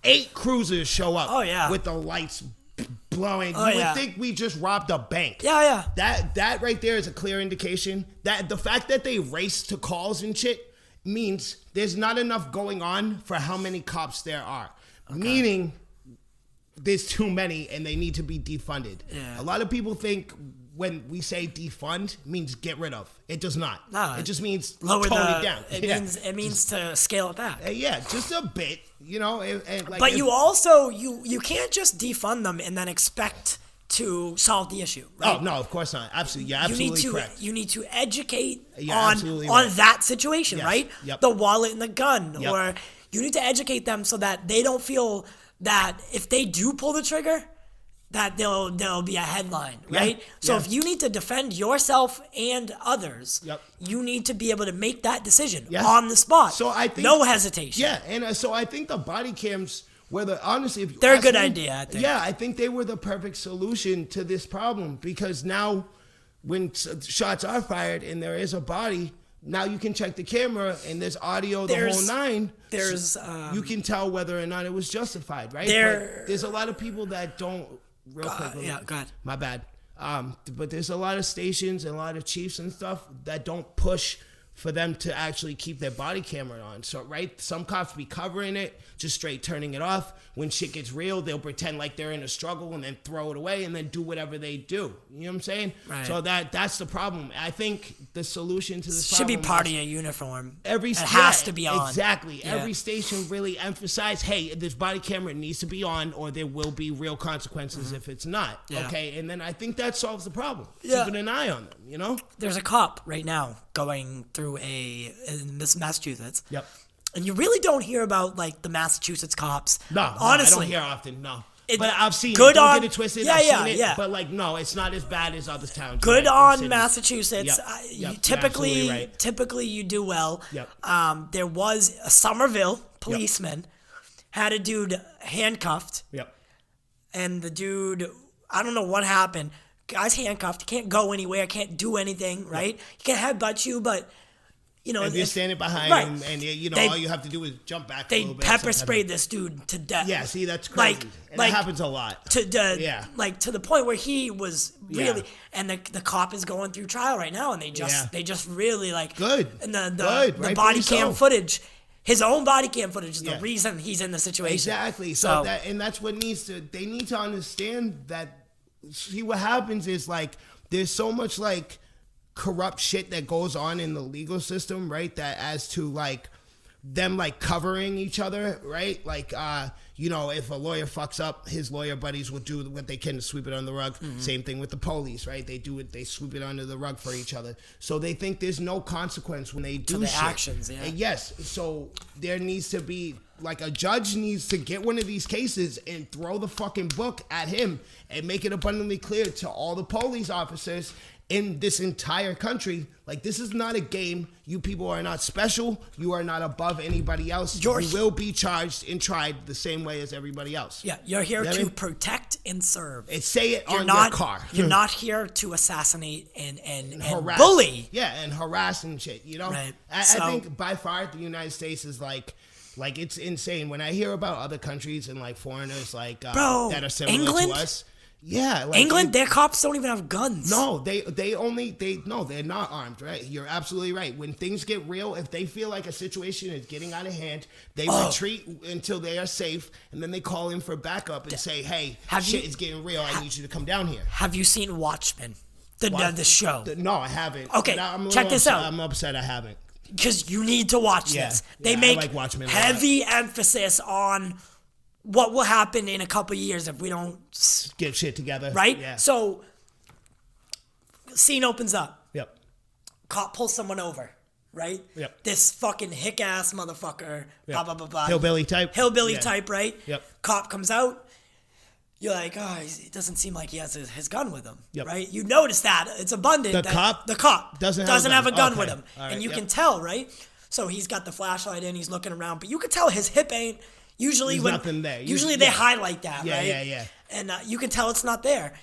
[SPEAKER 2] 8 cruisers show up
[SPEAKER 1] Oh, yeah.
[SPEAKER 2] with the lights blowing.
[SPEAKER 1] Oh,
[SPEAKER 2] You would
[SPEAKER 1] yeah.
[SPEAKER 2] think we just robbed a bank.
[SPEAKER 1] Yeah.
[SPEAKER 2] That right there is a clear indication that the fact that they race to calls and shit means there's not enough going on for how many cops there are. Meaning there's too many and they need to be defunded.
[SPEAKER 1] Yeah.
[SPEAKER 2] A lot of people think when we say defund means get rid of. It does not.
[SPEAKER 1] No,
[SPEAKER 2] it just means
[SPEAKER 1] Lower
[SPEAKER 2] tone
[SPEAKER 1] the.
[SPEAKER 2] it down.
[SPEAKER 1] It means to scale it back.
[SPEAKER 2] Yeah, just a bit, you know. And like
[SPEAKER 1] But you also you can't just defund them and then expect to solve the issue. Right?
[SPEAKER 2] Oh no, of course not. Absolutely, yeah,
[SPEAKER 1] You need
[SPEAKER 2] absolutely
[SPEAKER 1] to
[SPEAKER 2] correct.
[SPEAKER 1] you need to educate
[SPEAKER 2] Yeah,
[SPEAKER 1] on
[SPEAKER 2] absolutely
[SPEAKER 1] on
[SPEAKER 2] right.
[SPEAKER 1] that situation,
[SPEAKER 2] Yes.
[SPEAKER 1] right?
[SPEAKER 2] Yep.
[SPEAKER 1] The wallet and the gun,
[SPEAKER 2] Yep.
[SPEAKER 1] or you need to educate them so that they don't feel that if they do pull the trigger, that there'll be a headline,
[SPEAKER 2] Yeah.
[SPEAKER 1] right? So
[SPEAKER 2] Yeah.
[SPEAKER 1] if you need to defend yourself and others,
[SPEAKER 2] Yep.
[SPEAKER 1] you need to be able to make that decision
[SPEAKER 2] Yeah.
[SPEAKER 1] on the spot.
[SPEAKER 2] So I think
[SPEAKER 1] no hesitation.
[SPEAKER 2] Yeah, and so I think the body cams were honestly, if you
[SPEAKER 1] They're a
[SPEAKER 2] ask
[SPEAKER 1] good
[SPEAKER 2] me,
[SPEAKER 1] idea, I think.
[SPEAKER 2] Yeah, I think they were the perfect solution to this problem because now, when shots are fired and there is a body, now you can check the camera and there's audio, the whole nine.
[SPEAKER 1] There's
[SPEAKER 2] You can tell whether or not it was justified, right? But there's a lot of people that don't. Real quick,
[SPEAKER 1] yeah, go ahead.
[SPEAKER 2] My bad. But there's a lot of stations and a lot of chiefs and stuff that don't push for them to actually keep their body camera on. So, right, some cops be covering it, just straight turning it off. When shit gets real, they'll pretend like they're in a struggle and then throw it away and then do whatever they do. You know what I'm saying?
[SPEAKER 1] Right.
[SPEAKER 2] So that's the problem. I think the solution to this
[SPEAKER 1] Should be
[SPEAKER 2] problem
[SPEAKER 1] part
[SPEAKER 2] is
[SPEAKER 1] of your uniform.
[SPEAKER 2] it
[SPEAKER 1] has to be on.
[SPEAKER 2] Exactly.
[SPEAKER 1] Yeah.
[SPEAKER 2] Every station really emphasized, hey, this body camera needs to be on or there will be real consequences if it's not.
[SPEAKER 1] Yeah.
[SPEAKER 2] Okay, and then I think that solves the problem.
[SPEAKER 1] Yeah.
[SPEAKER 2] Keeping an eye on them, you know?
[SPEAKER 1] There's a cop right now going through in Massachusetts.
[SPEAKER 2] Yep.
[SPEAKER 1] And you really don't hear about like the Massachusetts cops.
[SPEAKER 2] No,
[SPEAKER 1] honestly,
[SPEAKER 2] I don't hear often, no. but I've seen
[SPEAKER 1] good
[SPEAKER 2] it. Don't
[SPEAKER 1] on,
[SPEAKER 2] get it twisted.
[SPEAKER 1] Yeah,
[SPEAKER 2] I've
[SPEAKER 1] yeah,
[SPEAKER 2] seen it,
[SPEAKER 1] yeah.
[SPEAKER 2] but like, no, it's not as bad as other towns.
[SPEAKER 1] Good
[SPEAKER 2] right,
[SPEAKER 1] on
[SPEAKER 2] cities.
[SPEAKER 1] Massachusetts.
[SPEAKER 2] Yep,
[SPEAKER 1] Typically,
[SPEAKER 2] right.
[SPEAKER 1] typically you do well.
[SPEAKER 2] Yep.
[SPEAKER 1] There was a Somerville policeman had a dude handcuffed,
[SPEAKER 2] Yep.
[SPEAKER 1] and the dude, I don't know what happened. Guy's handcuffed. He can't go anywhere. Can't do anything. Right? He can't headbutt you, but you know,
[SPEAKER 2] if you're standing behind
[SPEAKER 1] right.
[SPEAKER 2] him, and you know,
[SPEAKER 1] They-
[SPEAKER 2] all you have to do is jump back a
[SPEAKER 1] They
[SPEAKER 2] little bit.
[SPEAKER 1] pepper sprayed this dude to death.
[SPEAKER 2] Yeah, see, that's crazy. And that happens a lot.
[SPEAKER 1] Like to the point where he was really,
[SPEAKER 2] Yeah.
[SPEAKER 1] and the cop is going through trial right now, and they just really like
[SPEAKER 2] Good.
[SPEAKER 1] And the
[SPEAKER 2] Rightfully
[SPEAKER 1] body cam
[SPEAKER 2] so.
[SPEAKER 1] footage, his own body cam footage is the reason he's in the situation.
[SPEAKER 2] Exactly. So that's what they need to understand that. See, what happens is like there's so much like corrupt shit that goes on in the legal system, right? That as to like them like covering each other, right? Like you know, if a lawyer fucks up, his lawyer buddies will do what they can to sweep it under the rug. Same thing with the police, right? They do it, they sweep it under the rug for each other. So they think there's no consequence when they do
[SPEAKER 1] the
[SPEAKER 2] shit.
[SPEAKER 1] actions, yeah.
[SPEAKER 2] And yes, so there needs to be like a judge needs to get one of these cases and throw the fucking book at him and make it abundantly clear to all the police officers in this entire country, like, this is not a game. You people are not special. You are not above anybody else. You will be charged and tried the same way as everybody else.
[SPEAKER 1] Yeah, you're here to protect and serve.
[SPEAKER 2] And say it on your car.
[SPEAKER 1] You're not here to assassinate and
[SPEAKER 2] harass,
[SPEAKER 1] bully.
[SPEAKER 2] Yeah, and harass and shit, you know?
[SPEAKER 1] Right.
[SPEAKER 2] I think by far the United States is like it's insane. When I hear about other countries and like foreigners like that are similar
[SPEAKER 1] England?
[SPEAKER 2] to us. Yeah, like
[SPEAKER 1] England, their cops don't even have guns.
[SPEAKER 2] No, they're not armed, right? You're absolutely right. When things get real, if they feel like a situation is getting out of hand, they retreat until they are safe, and then they call in for backup and say, "Hey, shit is getting real. I need you to come down here."
[SPEAKER 1] Have you seen Watchmen, the show?
[SPEAKER 2] No, I haven't.
[SPEAKER 1] Okay, check this out.
[SPEAKER 2] I'm upset I haven't.
[SPEAKER 1] Because you need to watch this. They make
[SPEAKER 2] I like Watchmen
[SPEAKER 1] heavy emphasis on what will happen in a couple of years if we don't
[SPEAKER 2] get shit together.
[SPEAKER 1] Right?
[SPEAKER 2] Yeah.
[SPEAKER 1] So, scene opens up.
[SPEAKER 2] Yep.
[SPEAKER 1] Cop pulls someone over. Right?
[SPEAKER 2] Yep.
[SPEAKER 1] This fucking hick-ass motherfucker.
[SPEAKER 2] Yep.
[SPEAKER 1] Blah, blah, blah, blah.
[SPEAKER 2] Hillbilly type.
[SPEAKER 1] Type, right?
[SPEAKER 2] Yep.
[SPEAKER 1] Cop comes out. You're like, it doesn't seem like he has his gun with him,
[SPEAKER 2] Yep.
[SPEAKER 1] right? You notice that. It's abundant.
[SPEAKER 2] The cop
[SPEAKER 1] doesn't have a gun with him.
[SPEAKER 2] Right,
[SPEAKER 1] and you can tell, right? So he's got the flashlight in, he's looking around, but you can tell his hip ain't, usually
[SPEAKER 2] There's nothing there.
[SPEAKER 1] Usually they highlight that, right?
[SPEAKER 2] Yeah.
[SPEAKER 1] And you can tell it's not there.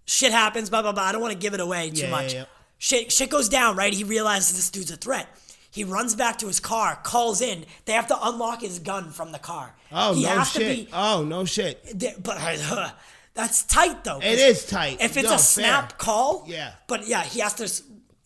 [SPEAKER 1] Shit happens, blah, blah, blah. I don't want to give it away too much.
[SPEAKER 2] Yeah.
[SPEAKER 1] Shit goes down, right? He realizes this dude's a threat. He runs back to his car, calls in. They have to unlock his gun from the car.
[SPEAKER 2] Oh, no shit.
[SPEAKER 1] But that's tight, though.
[SPEAKER 2] It is tight.
[SPEAKER 1] If it's a snap call,
[SPEAKER 2] yeah.
[SPEAKER 1] But yeah, he has to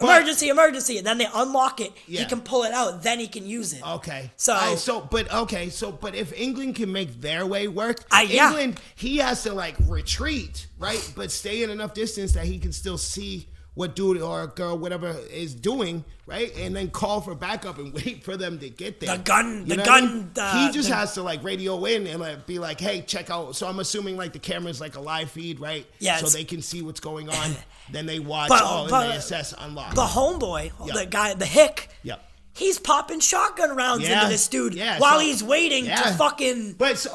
[SPEAKER 1] emergency, and then they unlock it.
[SPEAKER 2] Yeah.
[SPEAKER 1] He can pull it out. Then he can use it.
[SPEAKER 2] Okay.
[SPEAKER 1] But
[SPEAKER 2] if England can make their way work,
[SPEAKER 1] yeah.
[SPEAKER 2] England, he has to like retreat, right? But stay in enough distance that he can still see what dude or girl, whatever, is doing, right? And then call for backup and wait for them to get there.
[SPEAKER 1] The gun.
[SPEAKER 2] He just has to like radio in and like be like, hey, check out. So I'm assuming like the camera's like a live feed, right?
[SPEAKER 1] Yeah.
[SPEAKER 2] So they can see what's going on. Then they watch, and they assess, unlock.
[SPEAKER 1] The homeboy, the guy, the hick.
[SPEAKER 2] Yep.
[SPEAKER 1] He's popping shotgun rounds into this dude while he's waiting to fucking.
[SPEAKER 2] But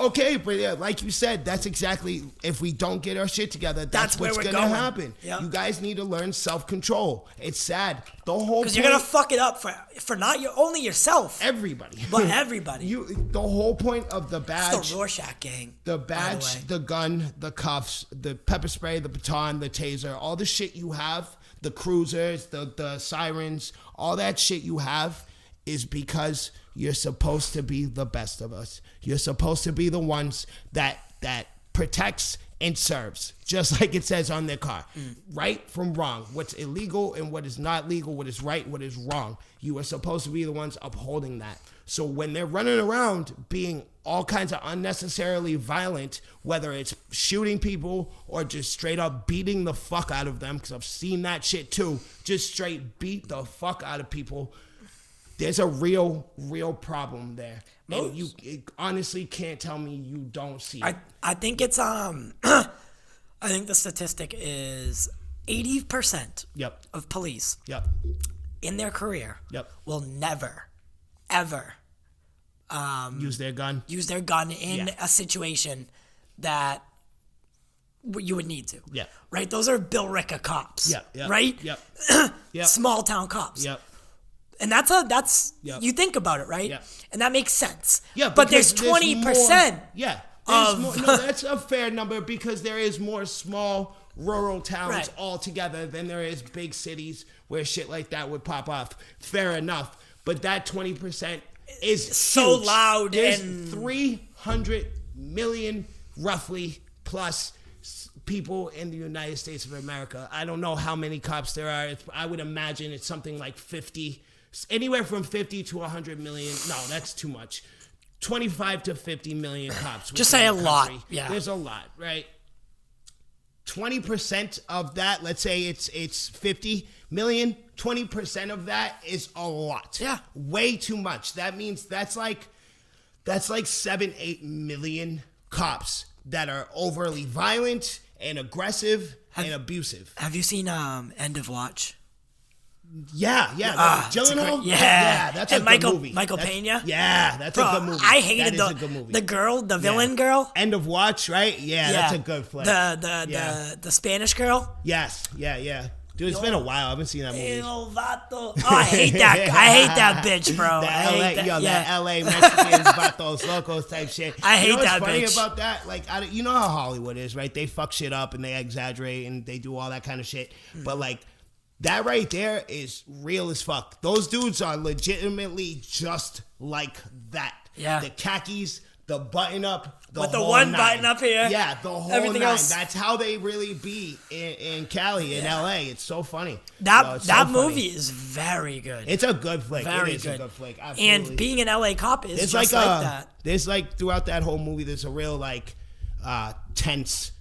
[SPEAKER 2] like you said, that's exactly, if we don't get our shit together, that's what's
[SPEAKER 1] where we're
[SPEAKER 2] gonna
[SPEAKER 1] going.
[SPEAKER 2] happen.
[SPEAKER 1] Yep.
[SPEAKER 2] You guys need to learn self-control. It's sad. The whole
[SPEAKER 1] because you're gonna fuck it up for not only yourself,
[SPEAKER 2] everybody,
[SPEAKER 1] but everybody.
[SPEAKER 2] The whole point of the badge,
[SPEAKER 1] it's the Rorschach gang.
[SPEAKER 2] The badge, the gun, the cuffs, the pepper spray, the baton, the taser, all the shit you have, the cruisers, the sirens, all that shit you have, is because you're supposed to be the best of us. You're supposed to be the ones that protects and serves, just like it says on their car. Right from wrong, what's illegal and what is not legal, what is right, what is wrong. You are supposed to be the ones upholding that. So when they're running around being all kinds of unnecessarily violent, whether it's shooting people or just straight up beating the fuck out of them, because I've seen that shit too, just straight beat the fuck out of people, there's a real problem there. And you honestly can't tell me you don't see it.
[SPEAKER 1] I think it's I think the statistic is 80% of police in their career will never ever
[SPEAKER 2] use their gun
[SPEAKER 1] in a situation that you would need to.
[SPEAKER 2] Yeah.
[SPEAKER 1] Right? Those are Bill Ricka cops.
[SPEAKER 2] Yeah.
[SPEAKER 1] Right?
[SPEAKER 2] Yep. Yep.
[SPEAKER 1] Small town cops.
[SPEAKER 2] Yep.
[SPEAKER 1] And that's
[SPEAKER 2] Yep.
[SPEAKER 1] you think about it, right?
[SPEAKER 2] Yep.
[SPEAKER 1] And that makes sense.
[SPEAKER 2] Yeah,
[SPEAKER 1] but there's
[SPEAKER 2] because
[SPEAKER 1] 20%.
[SPEAKER 2] Yeah.
[SPEAKER 1] Of-
[SPEAKER 2] No, that's a fair number because there is more small rural towns
[SPEAKER 1] Right.
[SPEAKER 2] altogether than there is big cities where shit like that would pop off. Fair enough. But that 20% is
[SPEAKER 1] so
[SPEAKER 2] huge.
[SPEAKER 1] loud.
[SPEAKER 2] There's
[SPEAKER 1] and
[SPEAKER 2] 300 million roughly plus people in the United States of America. I don't know how many cops there are. I would imagine it's something like 50, anywhere from 50 to 100 million. No, that's too much. 25 to 50 million cops.
[SPEAKER 1] Just
[SPEAKER 2] within
[SPEAKER 1] say a
[SPEAKER 2] the
[SPEAKER 1] lot.
[SPEAKER 2] country.
[SPEAKER 1] Yeah.
[SPEAKER 2] There's a lot, right? 20% of that, let's say it's 50 million, 20% of that is a lot.
[SPEAKER 1] Yeah.
[SPEAKER 2] Way too much. That means that's like 7-8 million cops that are overly violent and aggressive and abusive.
[SPEAKER 1] have you seen End of Watch?
[SPEAKER 2] Yeah.
[SPEAKER 1] It's a
[SPEAKER 2] Gyllenhaal?
[SPEAKER 1] great- yeah.
[SPEAKER 2] That's
[SPEAKER 1] And
[SPEAKER 2] a
[SPEAKER 1] Michael-
[SPEAKER 2] good movie.
[SPEAKER 1] Michael
[SPEAKER 2] That's-
[SPEAKER 1] Pena?
[SPEAKER 2] Yeah, that's
[SPEAKER 1] Bro,
[SPEAKER 2] a good movie.
[SPEAKER 1] I hated
[SPEAKER 2] That is a good movie.
[SPEAKER 1] the girl, the villain girl.
[SPEAKER 2] End of Watch, right? Yeah, that's a good flick.
[SPEAKER 1] The Spanish girl.
[SPEAKER 2] Yes, yeah. Dude, it's been a while. I haven't seen that movie.
[SPEAKER 1] Oh, I hate that. I hate that bitch, bro.
[SPEAKER 2] That
[SPEAKER 1] I hate that.
[SPEAKER 2] that LA Mexicans, vatos, locos type shit.
[SPEAKER 1] I hate
[SPEAKER 2] you know
[SPEAKER 1] that
[SPEAKER 2] what's funny
[SPEAKER 1] bitch.
[SPEAKER 2] about that? Like, you know how Hollywood is, right? They fuck shit up and they exaggerate and they do all that kind of shit. But like, that right there is real as fuck. Those dudes are legitimately just like that.
[SPEAKER 1] Yeah.
[SPEAKER 2] The khakis, the button up,
[SPEAKER 1] With the
[SPEAKER 2] whole
[SPEAKER 1] one
[SPEAKER 2] nine.
[SPEAKER 1] button up here.
[SPEAKER 2] Yeah, the whole
[SPEAKER 1] Everything
[SPEAKER 2] nine.
[SPEAKER 1] else-
[SPEAKER 2] That's how they really be in Cali, in LA. It's so funny.
[SPEAKER 1] That
[SPEAKER 2] It's
[SPEAKER 1] that
[SPEAKER 2] so
[SPEAKER 1] movie
[SPEAKER 2] funny.
[SPEAKER 1] is very good.
[SPEAKER 2] It's a good flick.
[SPEAKER 1] Very
[SPEAKER 2] It is
[SPEAKER 1] good.
[SPEAKER 2] a good flick. Absolutely.
[SPEAKER 1] And being an LA cop is
[SPEAKER 2] It's
[SPEAKER 1] just
[SPEAKER 2] like
[SPEAKER 1] that.
[SPEAKER 2] there's like throughout that whole movie, there's a real like tense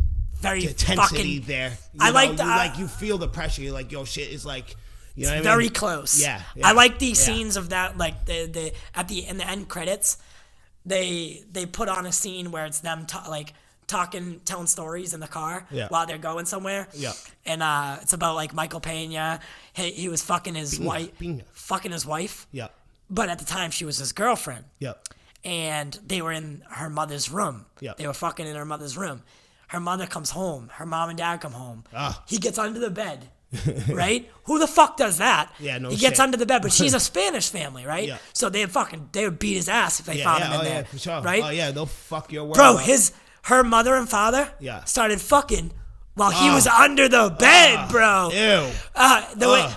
[SPEAKER 1] Very
[SPEAKER 2] intensity
[SPEAKER 1] fucking.
[SPEAKER 2] there.
[SPEAKER 1] I
[SPEAKER 2] know,
[SPEAKER 1] like that.
[SPEAKER 2] you feel the pressure. You're like, yo, shit is like, you know what I
[SPEAKER 1] Very
[SPEAKER 2] mean?
[SPEAKER 1] close.
[SPEAKER 2] Yeah.
[SPEAKER 1] I like these
[SPEAKER 2] yeah.
[SPEAKER 1] scenes of that, like the at the in the end credits, they put on a scene where it's them talking, telling stories in the car
[SPEAKER 2] Yeah.
[SPEAKER 1] while they're going somewhere.
[SPEAKER 2] Yeah.
[SPEAKER 1] And it's about like Michael Pena. He was fucking his wife, fucking his wife.
[SPEAKER 2] Yeah.
[SPEAKER 1] But at the time, she was his girlfriend.
[SPEAKER 2] Yeah.
[SPEAKER 1] And they were in her mother's room.
[SPEAKER 2] Yeah.
[SPEAKER 1] They were fucking in her mother's room. Her mother comes home. Her mom and dad come home.
[SPEAKER 2] Ah.
[SPEAKER 1] He gets under the bed. Right? Who the fuck does that?
[SPEAKER 2] Yeah, no
[SPEAKER 1] He gets
[SPEAKER 2] shit.
[SPEAKER 1] under the bed, but she's a Spanish family, right?
[SPEAKER 2] Yeah.
[SPEAKER 1] So they would beat his ass if they
[SPEAKER 2] Yeah,
[SPEAKER 1] found
[SPEAKER 2] yeah,
[SPEAKER 1] him in
[SPEAKER 2] oh
[SPEAKER 1] there.
[SPEAKER 2] yeah, for sure.
[SPEAKER 1] Right?
[SPEAKER 2] Oh yeah, they'll fuck your world
[SPEAKER 1] Bro,
[SPEAKER 2] up.
[SPEAKER 1] her mother and father
[SPEAKER 2] Yeah.
[SPEAKER 1] started fucking while he was under the bed, bro.
[SPEAKER 2] Ew.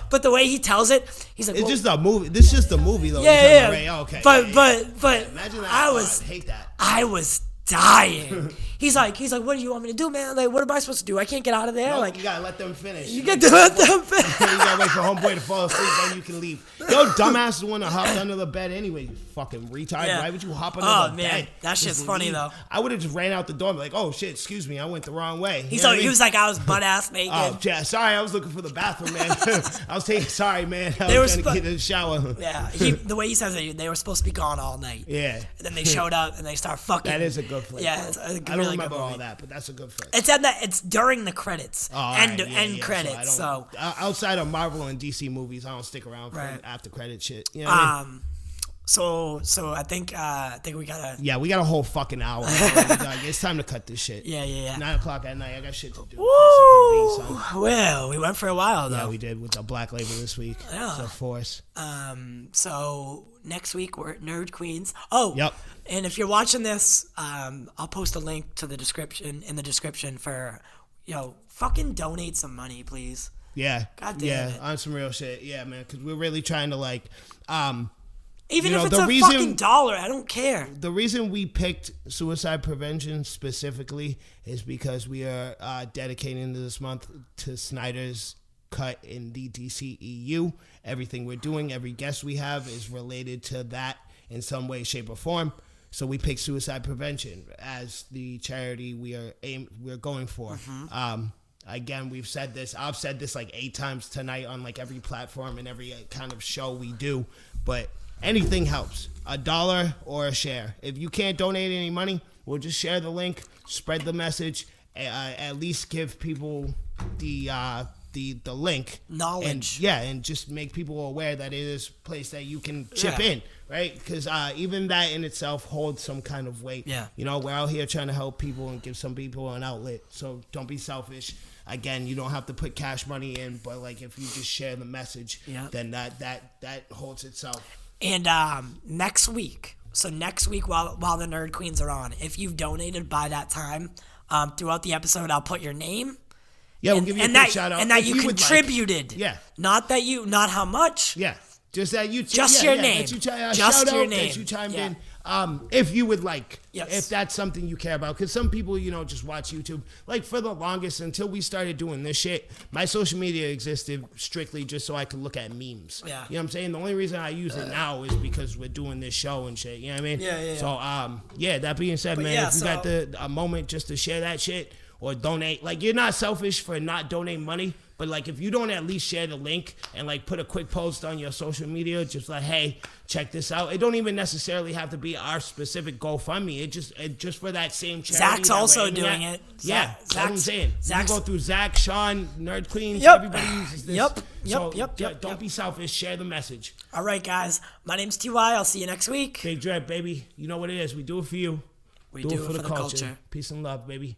[SPEAKER 1] But the way he tells it, he's like,
[SPEAKER 2] It's
[SPEAKER 1] well,
[SPEAKER 2] just a movie. This is just a movie though.
[SPEAKER 1] yeah.
[SPEAKER 2] Right? Oh, okay.
[SPEAKER 1] But
[SPEAKER 2] yeah.
[SPEAKER 1] but
[SPEAKER 2] Imagine that.
[SPEAKER 1] I
[SPEAKER 2] Oh,
[SPEAKER 1] was
[SPEAKER 2] I'd hate that.
[SPEAKER 1] I was dying. He's like, what do you want me to do, man? Like, what am I supposed to do? I can't get out of there.
[SPEAKER 2] No,
[SPEAKER 1] like,
[SPEAKER 2] you gotta let them finish.
[SPEAKER 1] you get to let them.
[SPEAKER 2] You gotta wait for homeboy to fall asleep, then you can leave. Yo, dumbass is the one that hopped under the bed anyway. You fucking retard.
[SPEAKER 1] Yeah.
[SPEAKER 2] Why would you hop under
[SPEAKER 1] Oh,
[SPEAKER 2] the
[SPEAKER 1] man.
[SPEAKER 2] bed?
[SPEAKER 1] That shit's
[SPEAKER 2] Just
[SPEAKER 1] funny,
[SPEAKER 2] leave.
[SPEAKER 1] though.
[SPEAKER 2] I would have just ran out the door and be like, oh shit, excuse me, I went the wrong way. You
[SPEAKER 1] He
[SPEAKER 2] know what I mean?
[SPEAKER 1] was like, I was butt ass naked.
[SPEAKER 2] Oh, yeah, sorry, I was looking for the bathroom, man. I was taking, sorry, man. I
[SPEAKER 1] They
[SPEAKER 2] was
[SPEAKER 1] were
[SPEAKER 2] trying to get in the shower.
[SPEAKER 1] Yeah, the way he says it, they were supposed to be gone all night.
[SPEAKER 2] Yeah.
[SPEAKER 1] And then they showed up and they start fucking.
[SPEAKER 2] That is a good flick.
[SPEAKER 1] Yeah, it's a
[SPEAKER 2] I don't
[SPEAKER 1] really good
[SPEAKER 2] remember all
[SPEAKER 1] movie.
[SPEAKER 2] that, but that's a good flick.
[SPEAKER 1] It's during the credits.
[SPEAKER 2] Oh, all
[SPEAKER 1] end
[SPEAKER 2] right, yeah,
[SPEAKER 1] end
[SPEAKER 2] yeah,
[SPEAKER 1] credits. So,
[SPEAKER 2] outside of Marvel and DC movies, I don't stick around for
[SPEAKER 1] Right.
[SPEAKER 2] after credit shit. You know what I mean?
[SPEAKER 1] so I think we gotta.
[SPEAKER 2] Yeah, we got a whole fucking hour. It's time to cut this shit.
[SPEAKER 1] Yeah.
[SPEAKER 2] 9 o'clock at night. I got shit to do.
[SPEAKER 1] Woo!
[SPEAKER 2] Son.
[SPEAKER 1] Well, we went for a while though.
[SPEAKER 2] Yeah, we did with the Black Label this week.
[SPEAKER 1] Yeah.
[SPEAKER 2] It's a force.
[SPEAKER 1] So next week we're at Nerd Queens. Oh,
[SPEAKER 2] Yep.
[SPEAKER 1] And if you're watching this, I'll post a link to the description for, fucking donate some money, please.
[SPEAKER 2] Yeah.
[SPEAKER 1] God damn
[SPEAKER 2] yeah,
[SPEAKER 1] it.
[SPEAKER 2] on some real shit. Yeah, man, because we're really trying to like.
[SPEAKER 1] Even
[SPEAKER 2] You
[SPEAKER 1] if
[SPEAKER 2] know,
[SPEAKER 1] it's
[SPEAKER 2] the
[SPEAKER 1] a
[SPEAKER 2] reason-
[SPEAKER 1] fucking $1, I don't care.
[SPEAKER 2] The reason we picked suicide prevention specifically is because we are dedicating this month to Snyder's cut in the DCEU. Everything we're doing, every guest we have is related to that in some way, shape, or form. So we picked suicide prevention as the charity we're going for. Again, we've said this. I've said this like 8 times tonight on like every platform and every kind of show we do. But anything helps. $1 or a share. If you can't donate any money, we'll just share the link, spread the message, at least give people the the link.
[SPEAKER 1] Knowledge.
[SPEAKER 2] And just make people aware that it is a place that you can chip in, right? Because even that in itself holds some kind of weight.
[SPEAKER 1] Yeah.
[SPEAKER 2] You know, we're out here trying to help people and give some people an outlet. So don't be selfish. Again, you don't have to put cash money in, but like if you just share the message, then that holds itself.
[SPEAKER 1] And next week while the Nerd Queens are on, if you've donated by that time, throughout the episode, I'll put your name.
[SPEAKER 2] Yeah, we'll give you a quick shout out.
[SPEAKER 1] And that you contributed.
[SPEAKER 2] Yeah.
[SPEAKER 1] Not how much.
[SPEAKER 2] Yeah. Just that you
[SPEAKER 1] your name.
[SPEAKER 2] That you
[SPEAKER 1] just
[SPEAKER 2] shout
[SPEAKER 1] your
[SPEAKER 2] out,
[SPEAKER 1] name.
[SPEAKER 2] That you chimed in. If you would like.
[SPEAKER 1] Yes.
[SPEAKER 2] If that's something you care about. Because some people, just watch YouTube. Like for the longest, until we started doing this shit, my social media existed strictly just so I could look at memes.
[SPEAKER 1] Yeah.
[SPEAKER 2] You know what I'm saying? The only reason I use it now is because we're doing this show and shit. You know what I mean?
[SPEAKER 1] Yeah.
[SPEAKER 2] So, that being said, man, if you got a moment just to share that shit or donate, like you're not selfish for not donating money. But, like, if you don't at least share the link and, like, put a quick post on your social media, just like, hey, check this out. It don't even necessarily have to be our specific GoFundMe. It just for that same charity.
[SPEAKER 1] Zach's also doing it.
[SPEAKER 2] That's what I'm saying. You go through Zach, Sean, Nerd Queens. Everybody uses this.
[SPEAKER 1] Yep.
[SPEAKER 2] Don't be selfish. Share the message.
[SPEAKER 1] All right, guys. My name's T.Y. I'll see you next week.
[SPEAKER 2] Big Dread, baby. You know what it is. We do it for you.
[SPEAKER 1] We do it for the culture.
[SPEAKER 2] Peace and love, baby.